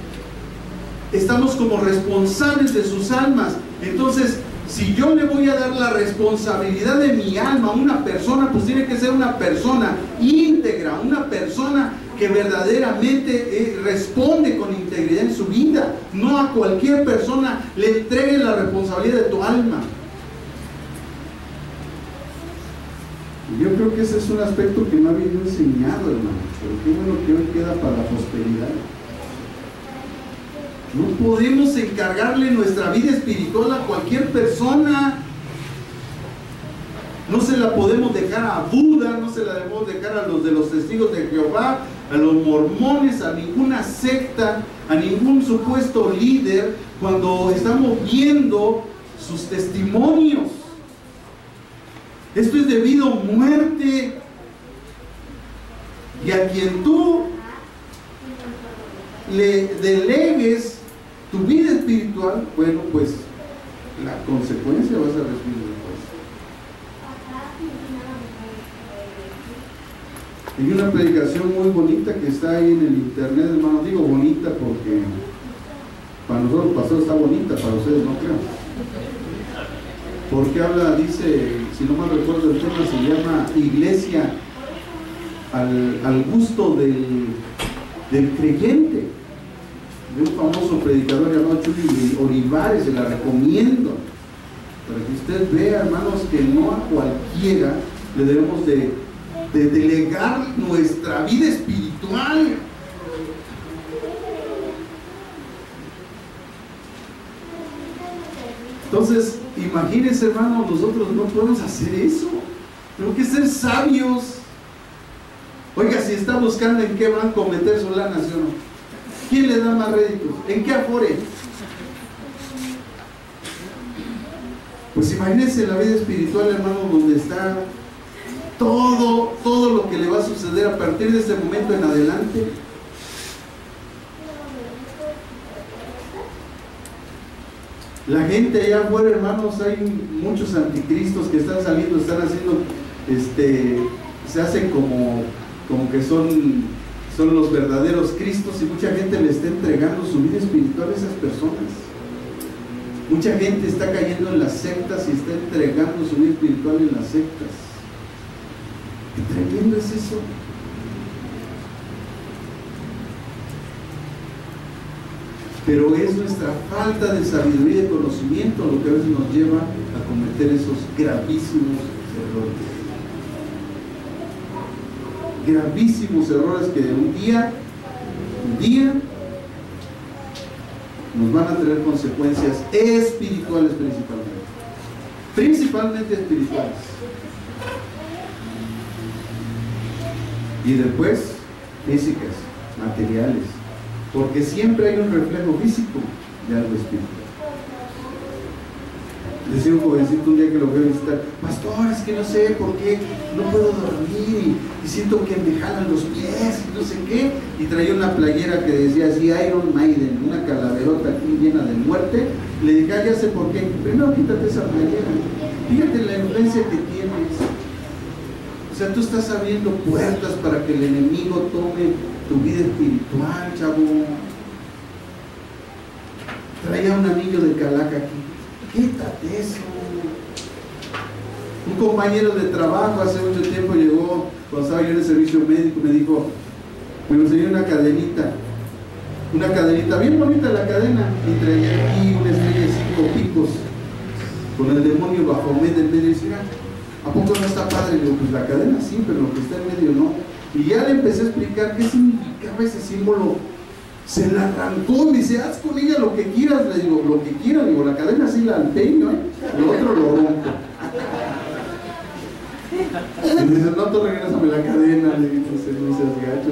Speaker 1: estamos como responsables de sus almas. Entonces, si yo le voy a dar la responsabilidad de mi alma a una persona, pues tiene que ser una persona íntegra, una persona que verdaderamente responde con integridad en su vida. No a cualquier persona le entregue la responsabilidad de tu alma. Yo creo que ese es un aspecto que no ha habido enseñado, hermano, pero qué bueno que hoy queda para la posteridad. No podemos encargarle nuestra vida espiritual a cualquier persona. No se la podemos dejar a Buda, no se la debemos dejar a los de los testigos de Jehová, a los mormones, a ninguna secta, a ningún supuesto líder, cuando estamos viendo sus testimonios. Esto es debido a muerte. Y a quien tú le delegues tu vida espiritual, bueno, pues la consecuencia vas a recibir después. Hay una predicación muy bonita que está ahí en el internet, hermano. Digo bonita porque para nosotros pastor está bonita, para ustedes no creo. Porque habla, dice, si no mal recuerdo el tema, se llama Iglesia al gusto del creyente, de un famoso predicador llamado Chuy Olivares. Se la recomiendo para que usted vea, hermanos, que no a cualquiera le debemos de delegar nuestra vida espiritual. Entonces, imagínense, hermanos, nosotros no podemos hacer eso. Tenemos que ser sabios. Oiga, si está buscando en qué banco meter su lana, ¿sí o no? ¿Quién le da más réditos? ¿En qué afore? Pues imagínense la vida espiritual, hermano, donde está todo lo que le va a suceder a partir de este momento en adelante. La gente allá afuera, hermanos, hay muchos anticristos que están saliendo, están haciendo, se hacen como que son los verdaderos cristos, y mucha gente le está entregando su vida espiritual a esas personas. Mucha gente está cayendo en las sectas y está entregando su vida espiritual en las sectas. ¿Qué tremendo es eso? Pero es nuestra falta de sabiduría y de conocimiento lo que a veces nos lleva a cometer esos gravísimos errores. Gravísimos errores que un día nos van a tener consecuencias espirituales principalmente espirituales. Y después físicas, materiales. Porque siempre hay un reflejo físico de algo espiritual. Decía un jovencito un día que lo fui a visitar: pastor, es que no sé por qué no puedo dormir y siento que me jalan los pies y no sé qué. Y traía una playera que decía así, Iron Maiden, una calaverota aquí llena de muerte. Le dije, ya sé por qué. Primero quítate esa playera. Fíjate la influencia que tienes. O sea, tú estás abriendo puertas para que el enemigo tome tu vida espiritual, chavo. traía un anillo de calaca aquí. Quítate eso. Un compañero de trabajo hace mucho tiempo llegó, cuando estaba yo en el servicio médico, me dijo, me enseñó una cadenita bien bonita la cadena, y traía aquí una estrella de 5 picos con el demonio Baphomet en medio. Y decía, ¿a poco no está padre? Le digo, pues la cadena sí, pero lo que está en medio no. Y ya le empecé a explicar qué significaba ese símbolo. Se la arrancó, me dice, haz con ella lo que quieras. Le digo, lo que quieras. Digo, la cadena sí la empeño, lo otro lo rompo. Y dice, no, tú regrésame la cadena. Le digo, no seas gacho.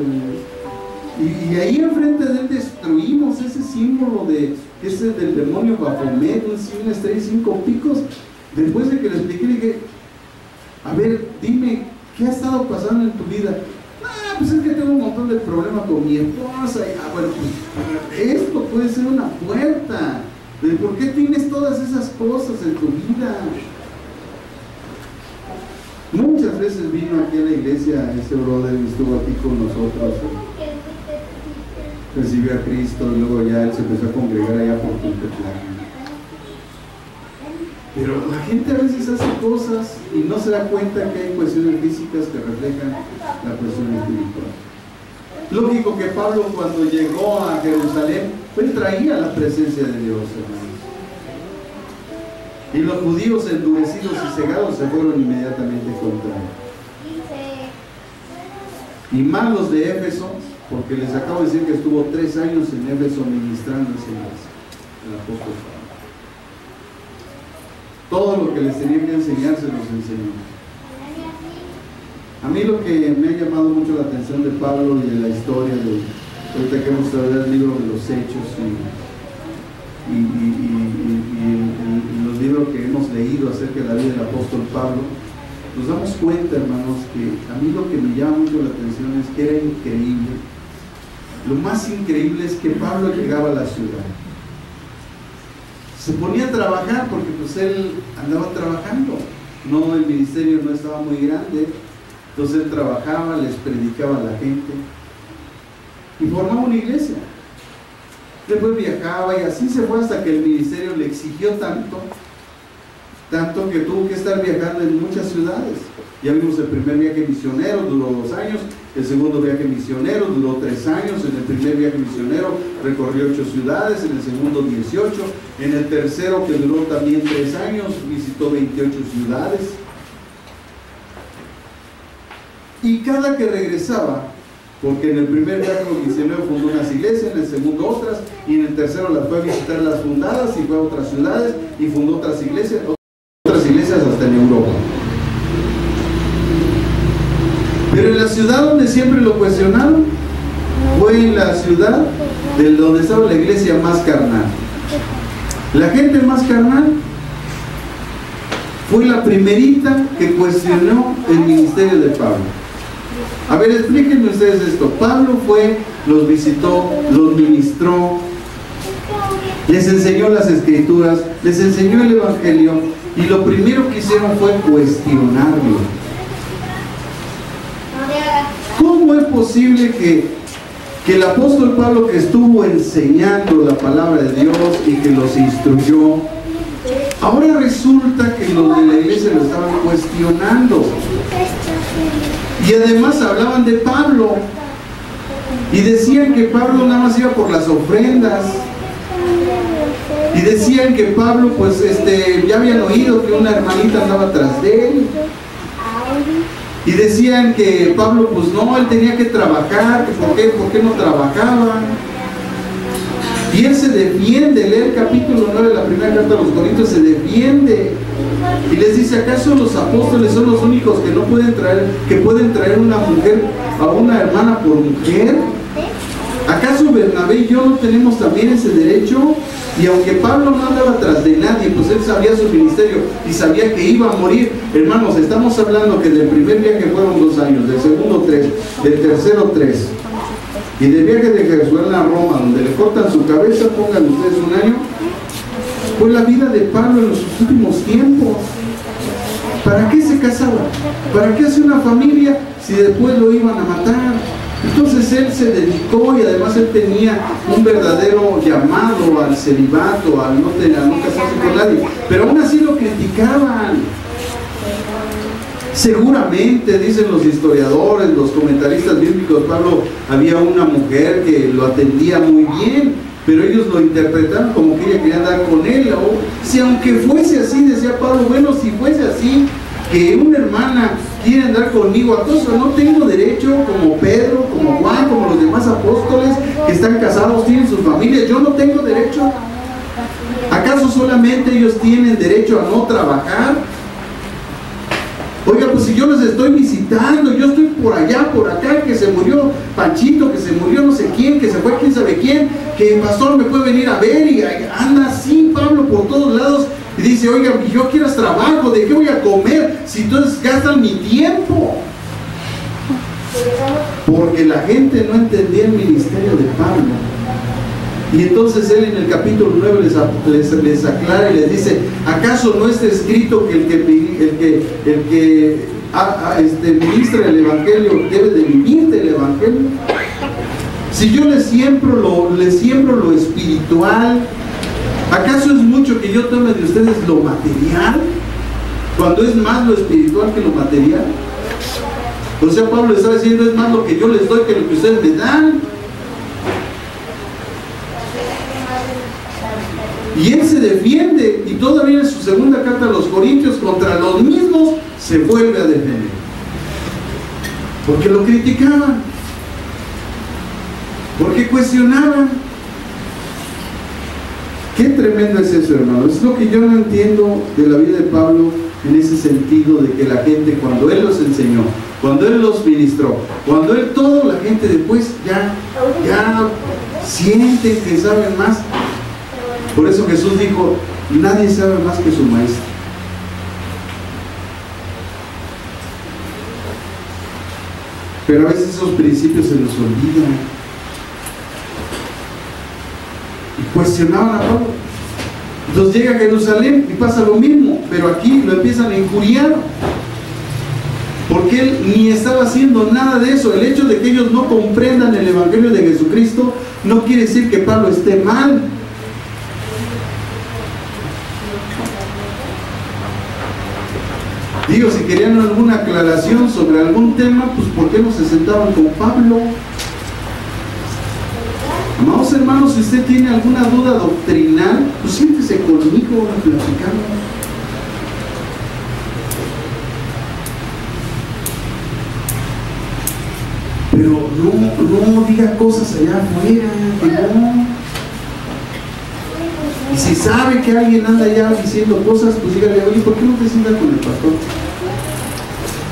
Speaker 1: Y ahí enfrente de él destruimos ese símbolo de ese del demonio Baphomet, una estrella de 5 picos. Después de que le expliqué, le dije, a ver, dime, ¿qué ha estado pasando en tu vida? Ah, pues es que tengo un montón de problemas con mi esposa. Bueno, pues esto puede ser una puerta de por qué tienes todas esas cosas en tu vida. Muchas veces vino aquí a la iglesia ese brother y estuvo aquí con nosotros. Recibió a Cristo y luego ya él se empezó a congregar allá por Tulteplán. Pero la gente a veces hace cosas y no se da cuenta que hay cuestiones físicas que reflejan la cuestión espiritual. Lógico que Pablo, cuando llegó a Jerusalén, él traía la presencia de Dios, hermanos. Y los judíos endurecidos y cegados se fueron inmediatamente contra él. Y más los de Éfeso, porque les acabo de decir que estuvo 3 años en Éfeso ministrando el apóstol Pablo. Todo lo que les tenía que enseñar se los enseñó. A mí lo que me ha llamado mucho la atención de Pablo y de la historia de ahorita que hemos traído el libro de los Hechos y los libros que hemos leído acerca de la vida del apóstol Pablo, nos damos cuenta, hermanos, que a mí lo que me llama mucho la atención es que era increíble. Lo más increíble es que Pablo llegaba a la ciudad, se ponía a trabajar porque pues él andaba trabajando, no, el ministerio no estaba muy grande, entonces él trabajaba, les predicaba a la gente y formaba una iglesia. Después viajaba y así se fue hasta que el ministerio le exigió tanto que tuvo que estar viajando en muchas ciudades. Ya vimos el primer viaje misionero, duró 2 años, el segundo viaje misionero duró 3 años, en el primer viaje misionero recorrió 8 ciudades, en el segundo 18, en el tercero, que duró también 3 años, visitó 28 ciudades. Y cada que regresaba, porque en el primer viaje misionero fundó unas iglesias, en el segundo otras, y en el tercero las fue a visitar las fundadas, y fue a otras ciudades, y fundó otras iglesias hasta en Europa. Pero en la ciudad donde siempre lo cuestionaron fue en la ciudad donde estaba la iglesia más carnal. La gente más carnal fue la primerita que cuestionó el ministerio de Pablo. A ver, explíquenme ustedes esto. Pablo fue, los visitó, los ministró, les enseñó las escrituras, les enseñó el evangelio, y lo primero que hicieron fue cuestionarlo. ¿Cómo es posible que el apóstol Pablo, que estuvo enseñando la palabra de Dios y que los instruyó, ahora resulta que los de la iglesia lo estaban cuestionando? Y además hablaban de Pablo y decían que Pablo nada más iba por las ofrendas, y decían que Pablo pues ya habían oído que una hermanita andaba atrás de él, y decían que Pablo pues no, él tenía que trabajar, que ¿por qué no trabajaba? Y él se defiende, lee el capítulo 9 de la primera carta a los Corintios, se defiende y les dice: ¿acaso los apóstoles son los únicos que no pueden traer una mujer a una hermana por mujer? ¿Acaso Bernabé y yo no tenemos también ese derecho? Y aunque Pablo no andaba tras de nadie, pues él sabía su ministerio y sabía que iba a morir. Hermanos, estamos hablando que del primer viaje fueron 2 años, del segundo 3, del tercero 3, y del viaje de Jerusalén a Roma, donde le cortan su cabeza, pongan ustedes 1 año, fue la vida de Pablo en los últimos tiempos. ¿Para qué se casaba? ¿Para qué hace una familia si después lo iban a matar? Entonces él se dedicó, y además él tenía un verdadero llamado al celibato, a no casarse con nadie, pero aún así lo criticaban. Seguramente, dicen los historiadores, los comentaristas bíblicos, Pablo, había una mujer que lo atendía muy bien, pero ellos lo interpretaron como que ella quería andar con él. O si aunque fuese así, decía Pablo, bueno, si fuese así, que una hermana quiere andar conmigo, ¿acaso no tengo derecho, como Pedro, como Juan, como los demás apóstoles que están casados, tienen sus familias? ¿Yo no tengo derecho? ¿Acaso solamente ellos tienen derecho a no trabajar? Oiga, pues si yo los estoy visitando, yo estoy por allá, por acá, que se murió Panchito, que se murió no sé quién, que se fue quién sabe quién, que el pastor me puede venir a ver, y anda así Pablo por todos lados, y dice, oiga, yo quiero trabajo, ¿de qué voy a comer? Si entonces gastan mi tiempo. Porque la gente no entendía el ministerio de Pablo. Y entonces él en el capítulo 9 les aclara y les dice, ¿acaso no está escrito que el que ministra el evangelio debe de vivir del evangelio? Si yo les siembro lo espiritual, ¿acaso es mucho que yo tome de ustedes lo material, cuando es más lo espiritual que lo material? O sea, Pablo les está diciendo, es más lo que yo les doy que lo que ustedes me dan. Y él se defiende, y todavía en su segunda carta a los Corintios, contra los mismos se vuelve a defender, porque lo criticaban, porque cuestionaban. Qué tremendo es eso, hermano. Es lo que yo no entiendo de la vida de Pablo, en ese sentido de que la gente, cuando él los enseñó, cuando él los ministró, cuando él todo, la gente después ya siente que saben más. Por eso Jesús dijo, nadie sabe más que su maestro. Pero a veces esos principios se nos olvidan. Y cuestionaban a Pablo. Entonces llega a Jerusalén y pasa lo mismo, pero aquí lo empiezan a injuriar, porque él ni estaba haciendo nada de eso. El hecho de que ellos no comprendan el evangelio de Jesucristo no quiere decir que Pablo esté mal. Digo, si querían alguna aclaración sobre algún tema, pues ¿por qué no se sentaban con Pablo? Amados hermanos, si usted tiene alguna duda doctrinal, pues siéntese conmigo a platicar. Pero no diga cosas allá afuera, que no. Y si sabe que alguien anda allá diciendo cosas, pues dígale, oye, ¿por qué no te sientas con el pastor?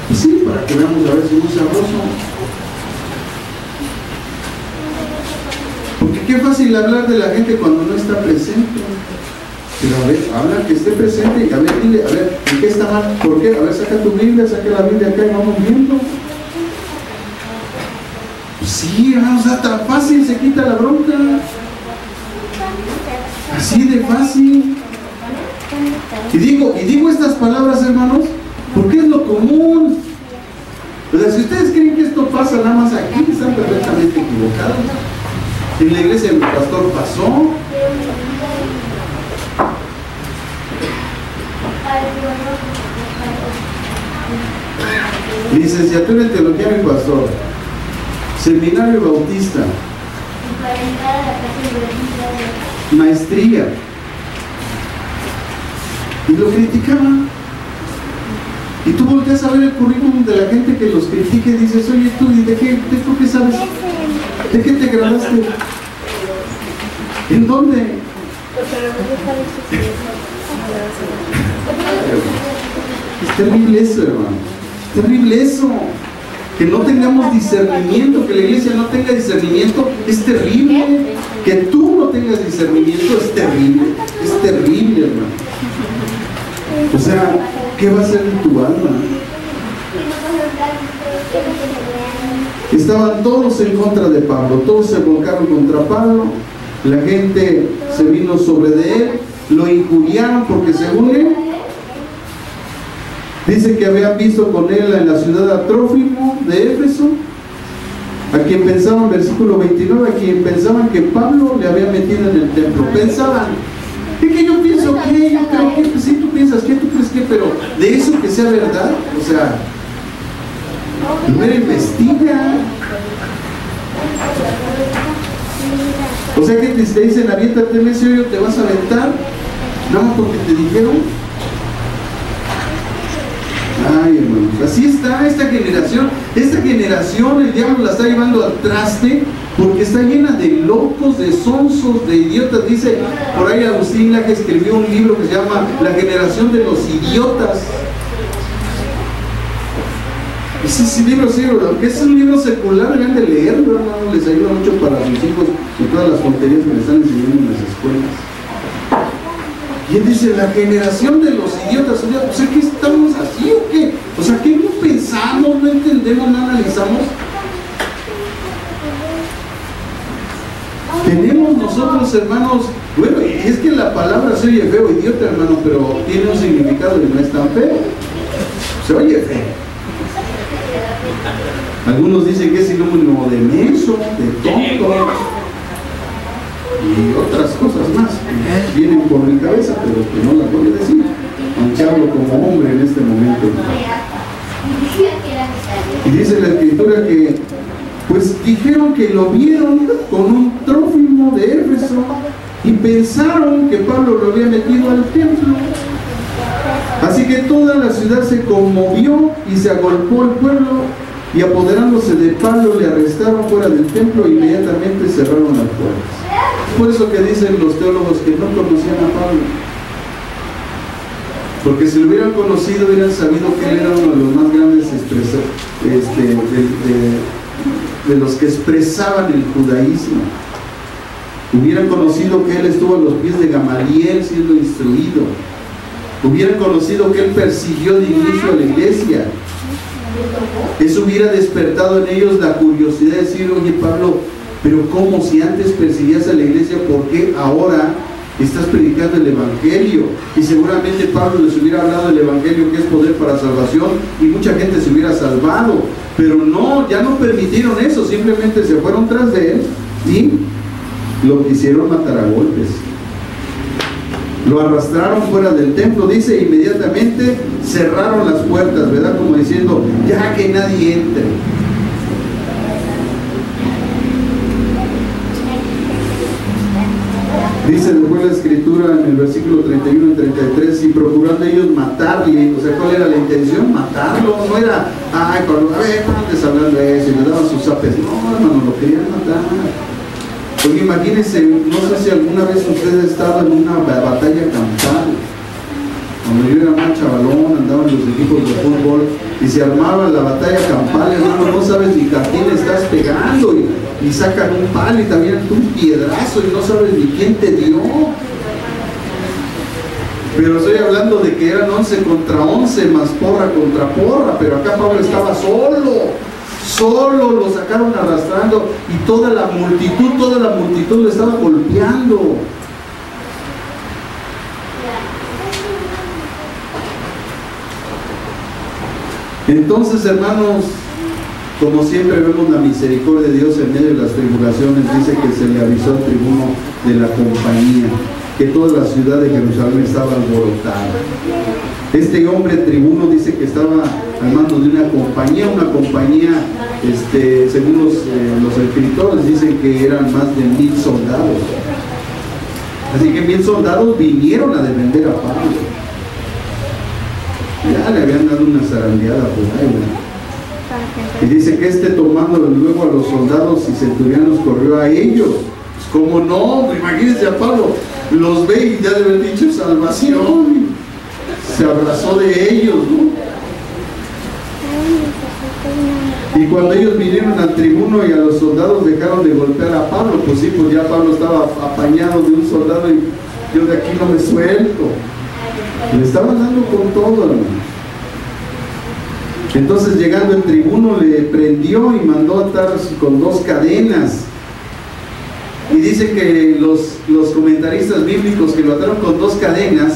Speaker 1: Pues sí, para que veamos a ver si es muy sabroso. Porque qué fácil hablar de la gente cuando no está presente. Pero a ver, habla que esté presente y a ver, dile, a ver, ¿en qué está mal? ¿Por qué? A ver, saca tu Biblia, saca la Biblia acá y vamos viendo. Pues sí, vamos, tan fácil se quita la bronca. Así de fácil. Y digo estas palabras, hermanos, porque es lo común. O sea, si ustedes creen que esto pasa nada más aquí, están perfectamente equivocados. En la iglesia mi pastor pasó. Licenciatura en teología mi pastor. Seminario bautista. Maestría. Y lo criticaban. Y tú volteas a ver el currículum de la gente que los critica y dices, oye, tú, ¿y de tú qué sabes? ¿De qué te graduaste? ¿En dónde? Es terrible eso, hermano. Es terrible eso. Que no tengamos discernimiento, que la iglesia no tenga discernimiento, es terrible. Que tú no tengas discernimiento es terrible, hermano. O sea, ¿qué va a hacer de tu alma? Estaban todos en contra de Pablo, todos se volcaron contra Pablo, la gente se vino sobre de él, lo injuriaron porque según él, dice que habían visto con él en la ciudad de Trófimo de Éfeso, A quien pensaban, versículo 29, a quien pensaban que Pablo le había metido en el templo. Pensaban, es que yo pienso que, yo creo que, pues, si tú piensas que, tú crees que, pero de eso que sea verdad, o sea, primero investiga. O sea que te dicen, aviéntate en ese hoyo, te vas a aventar, nada más porque te dijeron. Ay, hermanos, así está esta generación. Esta generación el diablo la está llevando al traste porque está llena de locos, de sonsos, de idiotas. Dice por ahí Agustín Laje escribió un libro que se llama La generación de los idiotas. Ese libro, sí, aunque es un libro secular, deben de leerlo, hermano, les ayuda mucho para sus hijos con todas las tonterías que les están enseñando en las escuelas. Y él dice, la generación de los idiotas. O sea, ¿qué estamos así o qué? O sea, ¿qué no pensamos, no entendemos, no analizamos? Tenemos nosotros, hermanos, bueno, es que la palabra se oye feo, idiota, hermano, pero tiene un significado y no es tan feo. Se oye feo. Algunos dicen que es sinónimo de menso, de tonto y otras cosas más que vienen por mi cabeza, pero que no las voy a decir, aunque hablo como hombre en este momento. Y dice la escritura que pues dijeron que lo vieron con un Trófimo de Éfeso y pensaron que Pablo lo había metido al templo. Así que toda la ciudad se conmovió y se agolpó el pueblo, y apoderándose de Pablo le arrestaron fuera del templo e inmediatamente cerraron las puertas. Por eso que dicen los teólogos que no conocían a Pablo, porque si lo hubieran conocido hubieran sabido que él era uno de los más grandes de los que expresaban el judaísmo. Hubieran conocido que él estuvo a los pies de Gamaliel siendo instruido. Hubieran conocido que él persiguió de inicio a la iglesia. Eso hubiera despertado en ellos la curiosidad de decir, oye Pablo, pero ¿cómo? Si antes perseguías a la iglesia, ¿por qué ahora estás predicando el evangelio? Y seguramente Pablo les hubiera hablado del evangelio, que es poder para salvación, y mucha gente se hubiera salvado. Pero no, ya no permitieron eso, simplemente se fueron tras de él y lo quisieron matar a golpes. Lo arrastraron fuera del templo, dice, inmediatamente cerraron las puertas, ¿verdad? Como diciendo, ya que nadie entre. Dice después la escritura en el versículo 31 y 33, y procurando ellos matarle. O sea, ¿cuál era la intención? Matarlo. No era, ay, Pablo, a ver, ¿cómo antes hablando de eso? Y le daban sus zapes. No, hermano, lo querían matar. Porque imagínense, no sé si alguna vez usted ha estado en una batalla campal. Cuando yo era más chavalón, andaba en los equipos de fútbol y se armaba la batalla campal, hermano, no sabes ni a quién estás pegando y sacan un palo y también un piedrazo y no sabes ni quién te dio. Pero estoy hablando de que eran 11 contra 11 más porra contra porra, pero acá Pablo estaba solo, lo sacaron arrastrando y toda la multitud lo estaba golpeando. Entonces, hermanos, como siempre vemos la misericordia de Dios en medio de las tribulaciones. Dice que se le avisó al tribuno de la compañía que toda la ciudad de Jerusalén estaba alborotada. Este hombre tribuno dice que estaba al mando de una compañía, según los escritores dicen que eran más de 1000 soldados. Así que 1000 soldados vinieron a defender a Pablo. Ya le habían dado una zarandeada por ahí, ¿no? Y dice que tomándolo luego a los soldados y centurianos corrió a ellos. Pues, ¿cómo no? Imagínense a Pablo, los ve y ya le habían dicho salvación. Se abrazó de ellos, ¿no? Y cuando ellos vinieron al tribuno y a los soldados dejaron de golpear a Pablo, pues sí, pues ya Pablo estaba apañado de un soldado y yo de aquí no me suelto. Le estaban dando con todo, hermano. Entonces, llegando el tribuno, le prendió y mandó atar con 2 cadenas. Y dice que los comentaristas bíblicos que lo ataron con 2 cadenas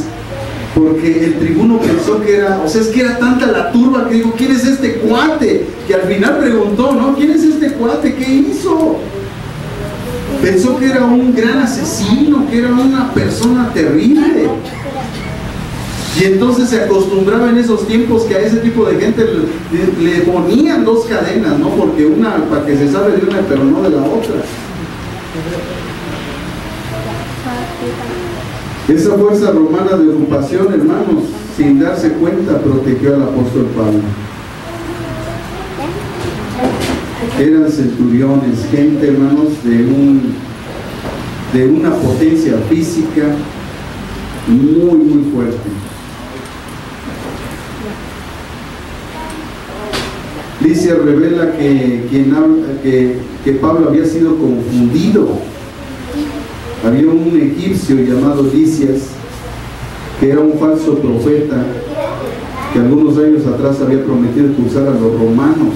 Speaker 1: Porque el tribuno pensó que era, o sea, es que era tanta la turba que dijo, ¿quién es este cuate? Que al final preguntó, ¿no? ¿Quién es este cuate? ¿Qué hizo? Pensó que era un gran asesino, que era una persona terrible. Y entonces se acostumbraba en esos tiempos que a ese tipo de gente le ponían 2 cadenas, ¿no? Porque una para que se salve de una, pero no de la otra. Esa fuerza romana de ocupación, hermanos, sin darse cuenta, protegió al apóstol Pablo. Eran centuriones, gente, hermanos, de una potencia física muy, muy fuerte. Licia revela que Pablo había sido confundido. Había un egipcio llamado Licias, que era un falso profeta, que algunos años atrás había prometido expulsar a los romanos.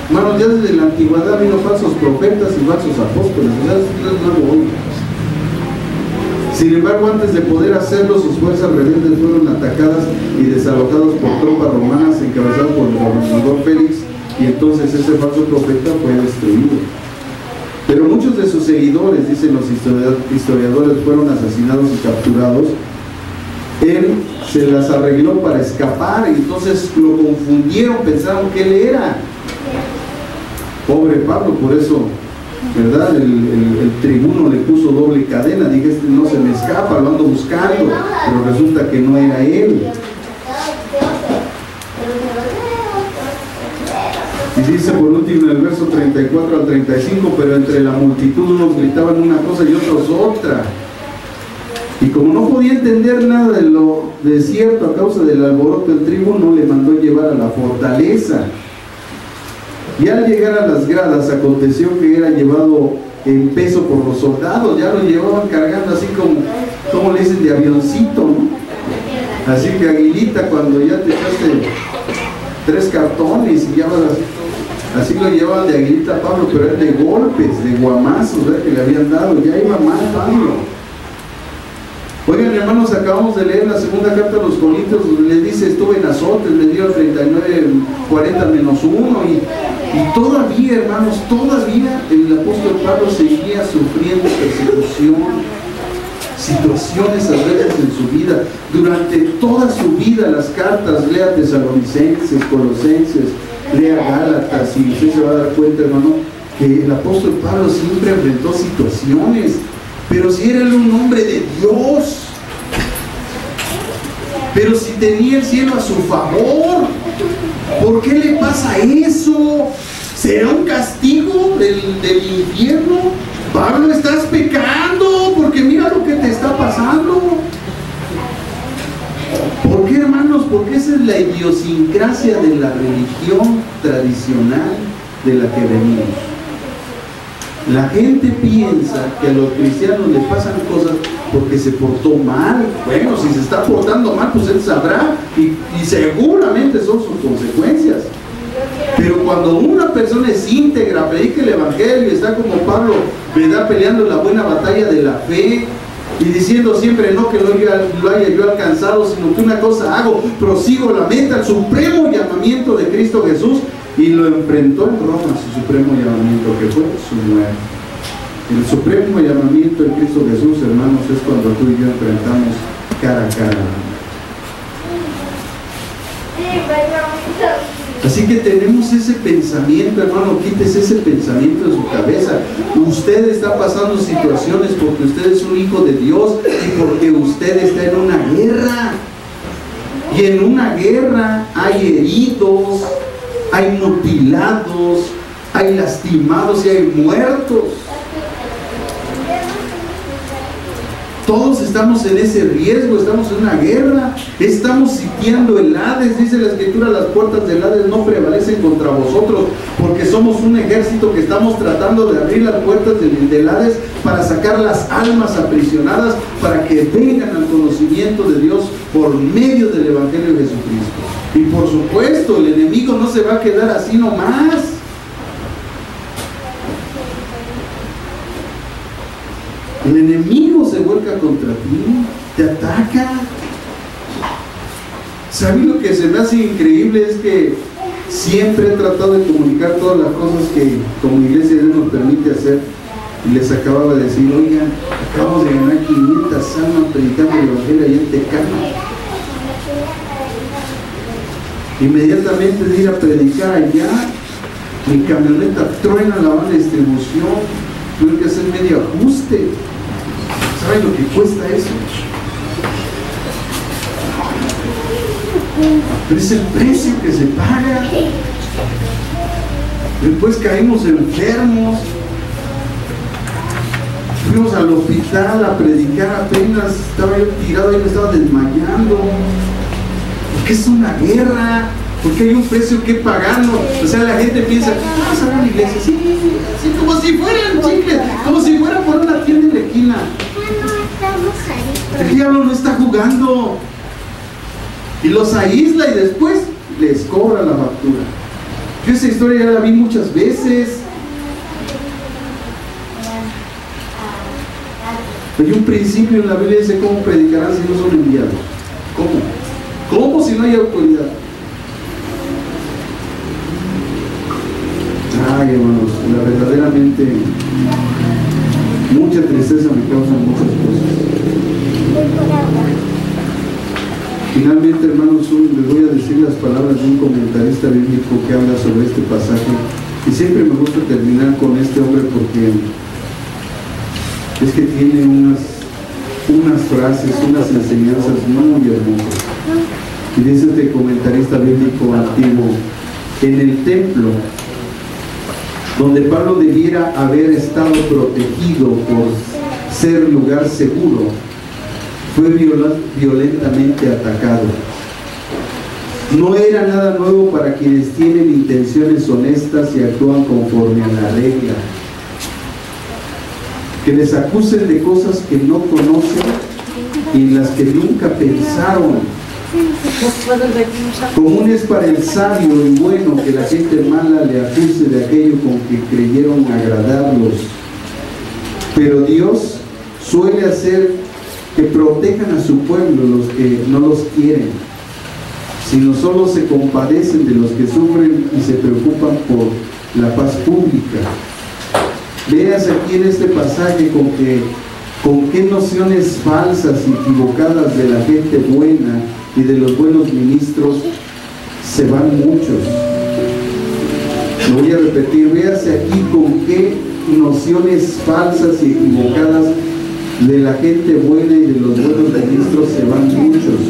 Speaker 1: Hermanos, ya desde la antigüedad vino falsos profetas y falsos apóstoles, o sea, es nuevo hoy. Sin embargo, antes de poder hacerlo, sus fuerzas rebeldes fueron atacadas y desalojadas por tropas romanas encabezadas por el gobernador Félix, y entonces ese falso profeta fue destruido. Pero muchos de sus seguidores, dicen los historiadores, fueron asesinados y capturados. Él se las arregló para escapar, y entonces lo confundieron, pensaron que él era. Pobre Pablo, por eso, ¿verdad? El tribuno le puso doble cadena. Dije, este no se me escapa, lo ando buscando, pero resulta que no era él. Y dice por último en el verso 34 al 35, pero entre la multitud unos gritaban una cosa y otros otra. Y como no podía entender nada de lo desierto a causa del alboroto, el tribuno le mandó llevar a la fortaleza. Y al llegar a las gradas, aconteció que era llevado en peso por los soldados. Ya lo llevaban cargando así como le dicen, de avioncito, ¿no? Así que Aguilita, cuando ya te echaste 3 cartones y ya vas así lo llevaban de Aguilita a Pablo, pero era de golpes, de guamazos, ¿verdad? Que le habían dado. Ya iba mal Pablo. Oigan, hermanos, acabamos de leer la segunda carta a los Corintios, donde les dice, estuve en azotes, me dio 39, 40 menos 1, y todavía, hermanos, todavía el apóstol Pablo seguía sufriendo persecución, situaciones adversas en su vida. Durante toda su vida, las cartas, lea Tesalonicenses, Colosenses, lea Gálatas, y usted se va a dar cuenta, hermano, que el apóstol Pablo siempre enfrentó situaciones. Pero si era un hombre de Dios, pero si tenía el cielo a su favor, ¿por qué le pasa eso? ¿Será un castigo del infierno? Pablo, estás pecando, porque mira lo que te está pasando. ¿Por qué, hermanos? Porque esa es la idiosincrasia de la religión tradicional de la que venimos. La gente piensa que a los cristianos les pasan cosas porque se portó mal. Bueno, si se está portando mal, pues él sabrá, y seguramente son sus consecuencias. Pero cuando una persona es íntegra, predica el evangelio, está como Pablo, ¿verdad?, peleando la buena batalla de la fe y diciendo siempre no que lo haya yo alcanzado, sino que una cosa hago, prosigo la meta, el supremo llamamiento de Cristo Jesús. Y lo enfrentó en Roma, su supremo llamamiento, que fue su muerte. El supremo llamamiento de Cristo Jesús, hermanos, es cuando tú y yo enfrentamos cara a cara. Así que tenemos ese pensamiento, hermano, quítese ese pensamiento de su cabeza. Usted está pasando situaciones porque usted es un hijo de Dios y porque usted está en una guerra. Y en una guerra hay heridos, hay mutilados, hay lastimados y hay muertos. Todos estamos en ese riesgo, estamos en una guerra, estamos sitiando el Hades. Dice la Escritura, las puertas del Hades no prevalecen contra vosotros, porque somos un ejército que estamos tratando de abrir las puertas del Hades para sacar las almas aprisionadas, para que vengan al conocimiento de Dios por medio del Evangelio de Jesucristo. Y por supuesto, el enemigo no se va a quedar así nomás. El enemigo se vuelca contra ti, te ataca. ¿Saben lo que se me hace increíble? Es que siempre he tratado de comunicar todas las cosas que como iglesia Dios nos permite hacer. Y les acababa de decir, oigan, acabamos de ganar 500 almas predicando el evangelio allá en Tecama. Inmediatamente de ir a predicar allá, mi camioneta truena la van de distribución, tuve que hacer medio ajuste. ¿Saben lo que cuesta eso? Pero es el precio que se paga. Después caímos enfermos, fuimos al hospital a predicar, apenas estaba yo tirado y me estaba desmayando. Porque es una guerra, porque hay un precio que pagar. O sea, la gente piensa, vamos a la iglesia, sí, como si fueran chicles, como si fuera por una tienda en la esquina. El diablo no está jugando y los aísla y después les cobra la factura. Yo esa historia ya la vi muchas veces. Hay un principio en la Biblia, dice cómo predicarán si no son enviados. ¿Cómo si no hay autoridad? Ay, hermanos, verdaderamente mucha tristeza me causan muchas cosas. Finalmente, hermanos, les voy a decir las palabras de un comentarista bíblico que habla sobre este pasaje. Y siempre me gusta terminar con este hombre porque es que tiene unas frases, unas enseñanzas muy hermosas. Y dice este comentarista bíblico antiguo: en el templo, donde Pablo debiera haber estado protegido por ser lugar seguro, fue violentamente atacado. No era nada nuevo para quienes tienen intenciones honestas y actúan conforme a la regla. Que les acusen de cosas que no conocen y en las que nunca pensaron. Común es para el sabio y bueno que la gente mala le acuse de aquello con que creyeron agradarlos. Pero Dios suele hacer que protejan a su pueblo los que no los quieren, sino solo se compadecen de los que sufren y se preocupan por la paz pública. Veas aquí en este pasaje con qué nociones falsas y equivocadas de la gente buena y de los buenos ministros se van muchos. Lo voy a repetir, véase aquí con qué nociones falsas y equivocadas de la gente buena y de los buenos ministros se van muchos.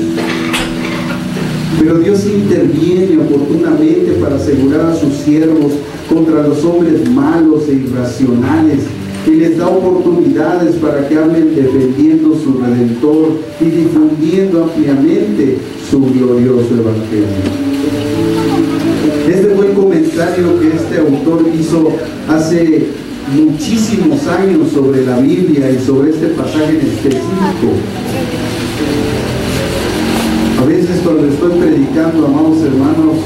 Speaker 1: Pero Dios interviene oportunamente para asegurar a sus siervos contra los hombres malos e irracionales y les da oportunidades para que hablen defendiendo su Redentor y difundiendo ampliamente su glorioso Evangelio. Este buen comentario que este autor hizo hace muchísimos años sobre la Biblia y sobre este pasaje en específico. A veces cuando estoy predicando, amados hermanos,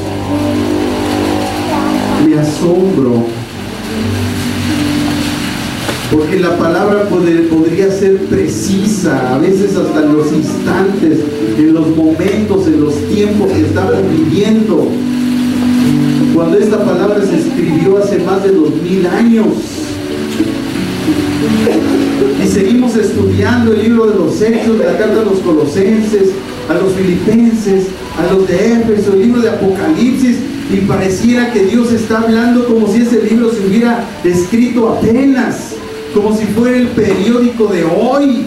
Speaker 1: me asombro porque la palabra podría ser precisa, a veces hasta en los instantes, en los momentos, en los tiempos que estamos viviendo, cuando esta palabra se escribió hace más de 2000 años. Y seguimos estudiando el libro de los Hechos, la carta a los Colosenses, a los Filipenses, a los de Éfeso, el libro de Apocalipsis, y pareciera que Dios está hablando como si ese libro se hubiera escrito apenas, como si fuera el periódico de hoy,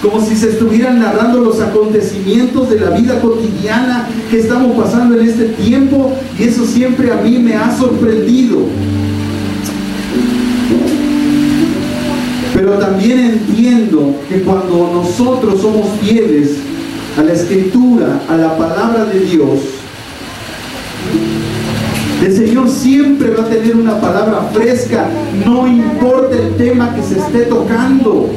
Speaker 1: como si se estuvieran narrando los acontecimientos de la vida cotidiana que estamos pasando en este tiempo, y eso siempre a mí me ha sorprendido. Pero también entiendo que cuando nosotros somos fieles a la Escritura, a la palabra de Dios, el Señor siempre va a tener una palabra fresca, no importa el tema que se esté tocando,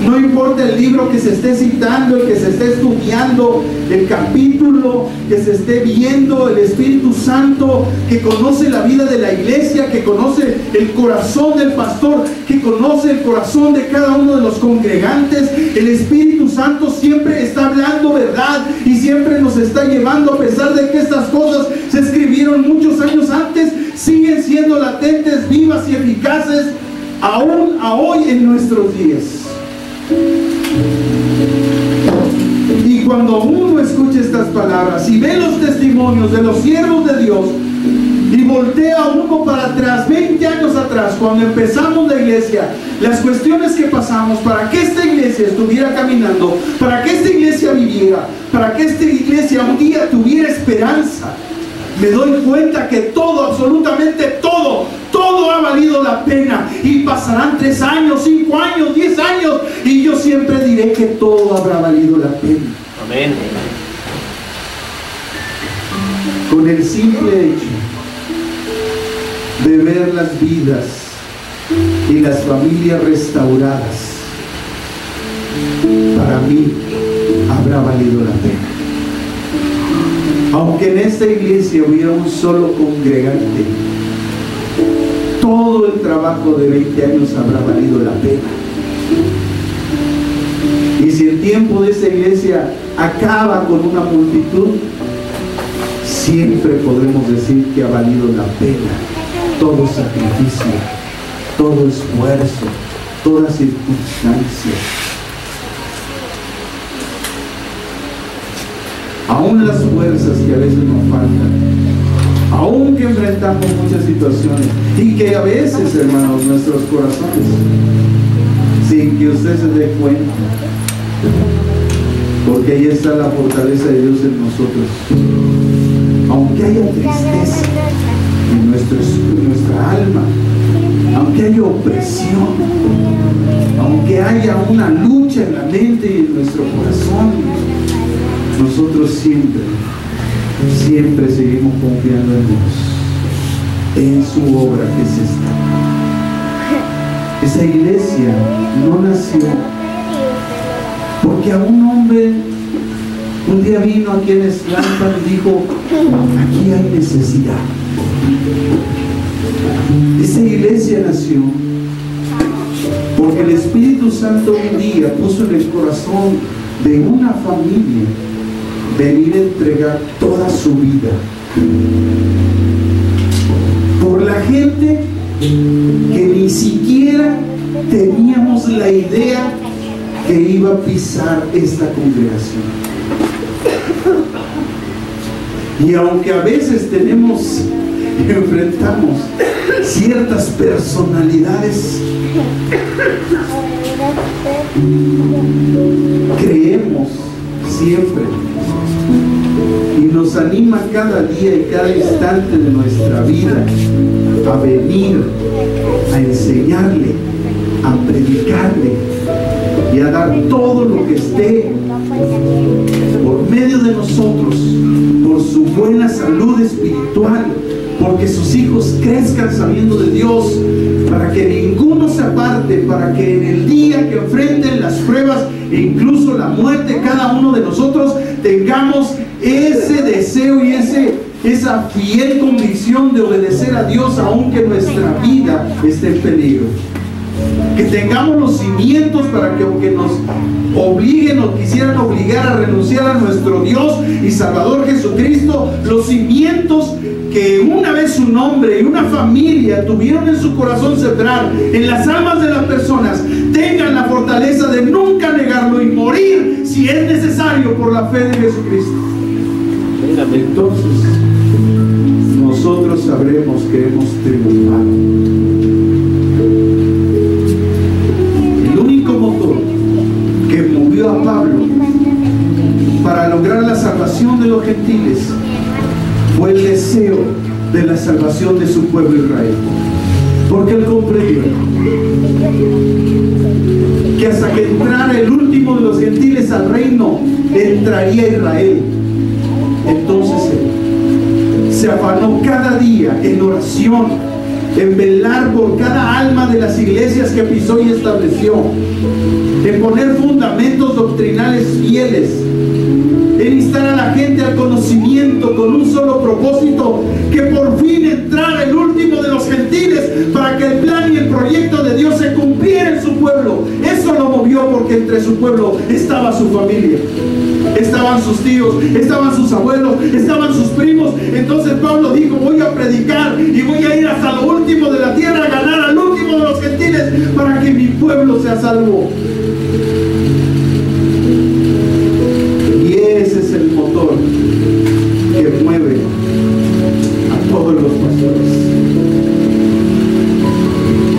Speaker 1: no importa el libro que se esté citando, el que se esté estudiando, el capítulo que se esté viendo. El Espíritu Santo, que conoce la vida de la iglesia, que conoce el corazón del pastor, que conoce el corazón de cada uno de los congregantes, el Espíritu Espíritu Santo siempre está hablando verdad y siempre nos está llevando, a pesar de que estas cosas se escribieron muchos años antes, siguen siendo latentes, vivas y eficaces aún a hoy en nuestros días. Y cuando uno escucha estas palabras y ve los testimonios de los siervos de Dios y voltea uno para atrás, 20 años atrás, cuando empezamos la iglesia, las cuestiones que pasamos para que esta iglesia estuviera caminando, para que esta iglesia viviera, para que esta iglesia un día tuviera esperanza, me doy cuenta que todo, absolutamente todo ha valido la pena. Y pasarán 3 años, 5 años, 10 años, y yo siempre diré que todo habrá valido la pena.
Speaker 2: Amén.
Speaker 1: Con el simple hecho de ver las vidas y las familias restauradas, para mí habrá valido la pena. Aunque en esta iglesia hubiera un solo congregante, todo el trabajo de 20 años habrá valido la pena. Y si el tiempo de esta iglesia acaba con una multitud, siempre podremos decir que ha valido la pena todo sacrificio, todo esfuerzo, toda circunstancia. Aún las fuerzas que a veces nos faltan, aún que enfrentamos muchas situaciones y que a veces, hermanos, nuestros corazones, sin que usted se dé cuenta, porque ahí está la fortaleza de Dios en nosotros, aunque haya tristeza en nuestra alma, aunque haya opresión, aunque haya una lucha en la mente y en nuestro corazón, nosotros siempre seguimos confiando en Dios, en su obra que es esta. Esa iglesia no nació porque a un hombre un día vino aquí en Eslampa y dijo: aquí hay necesidad. Esa iglesia nació porque el Espíritu Santo un día puso en el corazón de una familia venir a entregar toda su vida por la gente que ni siquiera teníamos la idea que iba a pisar esta congregación. Y aunque a veces enfrentamos ciertas personalidades, creemos siempre y nos anima cada día y cada instante de nuestra vida a venir a enseñarle, a predicarle y a dar todo lo que esté por medio de nosotros, por su buena salud espiritual, porque sus hijos crezcan sabiendo de Dios, para que ninguno se aparte, para que en el día que enfrenten las pruebas e incluso la muerte, cada uno de nosotros tengamos ese deseo y esa fiel convicción de obedecer a Dios aunque nuestra vida esté en peligro. Que tengamos los cimientos para que, aunque nos obliguen o quisieran obligar a renunciar a nuestro Dios y Salvador Jesucristo, los cimientos que una vez un hombre y una familia tuvieron en su corazón sembrar en las almas de las personas, tengan la fortaleza de nunca negarlo y morir si es necesario por la fe de Jesucristo. Entonces nosotros sabremos que hemos triunfado. El único motor que movió a Pablo para lograr la salvación de los gentiles fue el deseo de la salvación de su pueblo Israel, porque él comprendió que hasta que entrara el último de los gentiles al reino, entraría Israel. Entonces él se afanó cada día en oración, en velar por cada alma de las iglesias que pisó y estableció, en poner fundamentos doctrinales fieles, en instar a la gente al conocimiento con un solo propósito: que por fin entrara el último de los gentiles, para que el plan y el proyecto de Dios se cumpliera en su pueblo. Eso lo movió, porque entre entre su pueblo estaba su familia, estaban sus tíos, estaban sus abuelos, estaban sus primos. Entonces Pablo dijo: voy a predicar y voy a ir hasta lo último de la tierra, a ganar al último de los gentiles, para que mi pueblo sea salvo. Y ese es el motor que mueve a todos los pastores.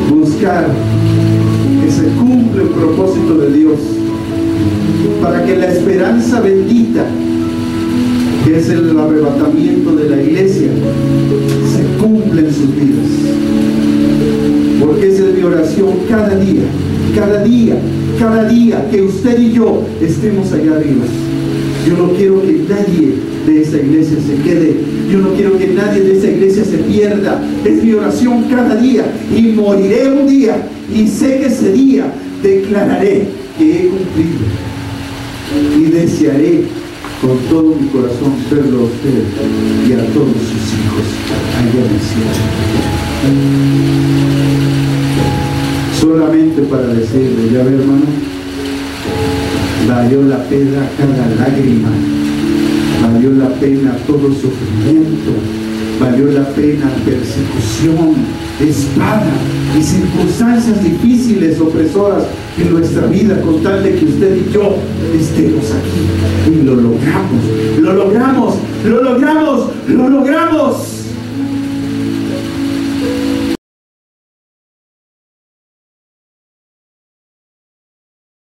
Speaker 1: Buscar que se cumpla el propósito de Dios, para que la esperanza bendita, que es el arrebatamiento de la iglesia, se cumpla en sus vidas. Porque esa es mi oración cada día, cada día, cada día, que usted y yo estemos allá arriba. Yo no quiero que nadie de esa iglesia se quede. Yo no quiero que nadie de esa iglesia se pierda. Es mi oración cada día. Y moriré un día, y sé que ese día declararé que he cumplido. Y desearé con todo mi corazón verlo a usted y a todos sus hijos allá en el cielo. Solamente para decirle: ya ve, hermano, valió la pena cada lágrima, valió la pena todo sufrimiento, valió la pena persecución, espada y circunstancias difíciles, opresoras en nuestra vida, con tal de que usted y yo estemos aquí. Y lo logramos, lo logramos, lo logramos, lo logramos.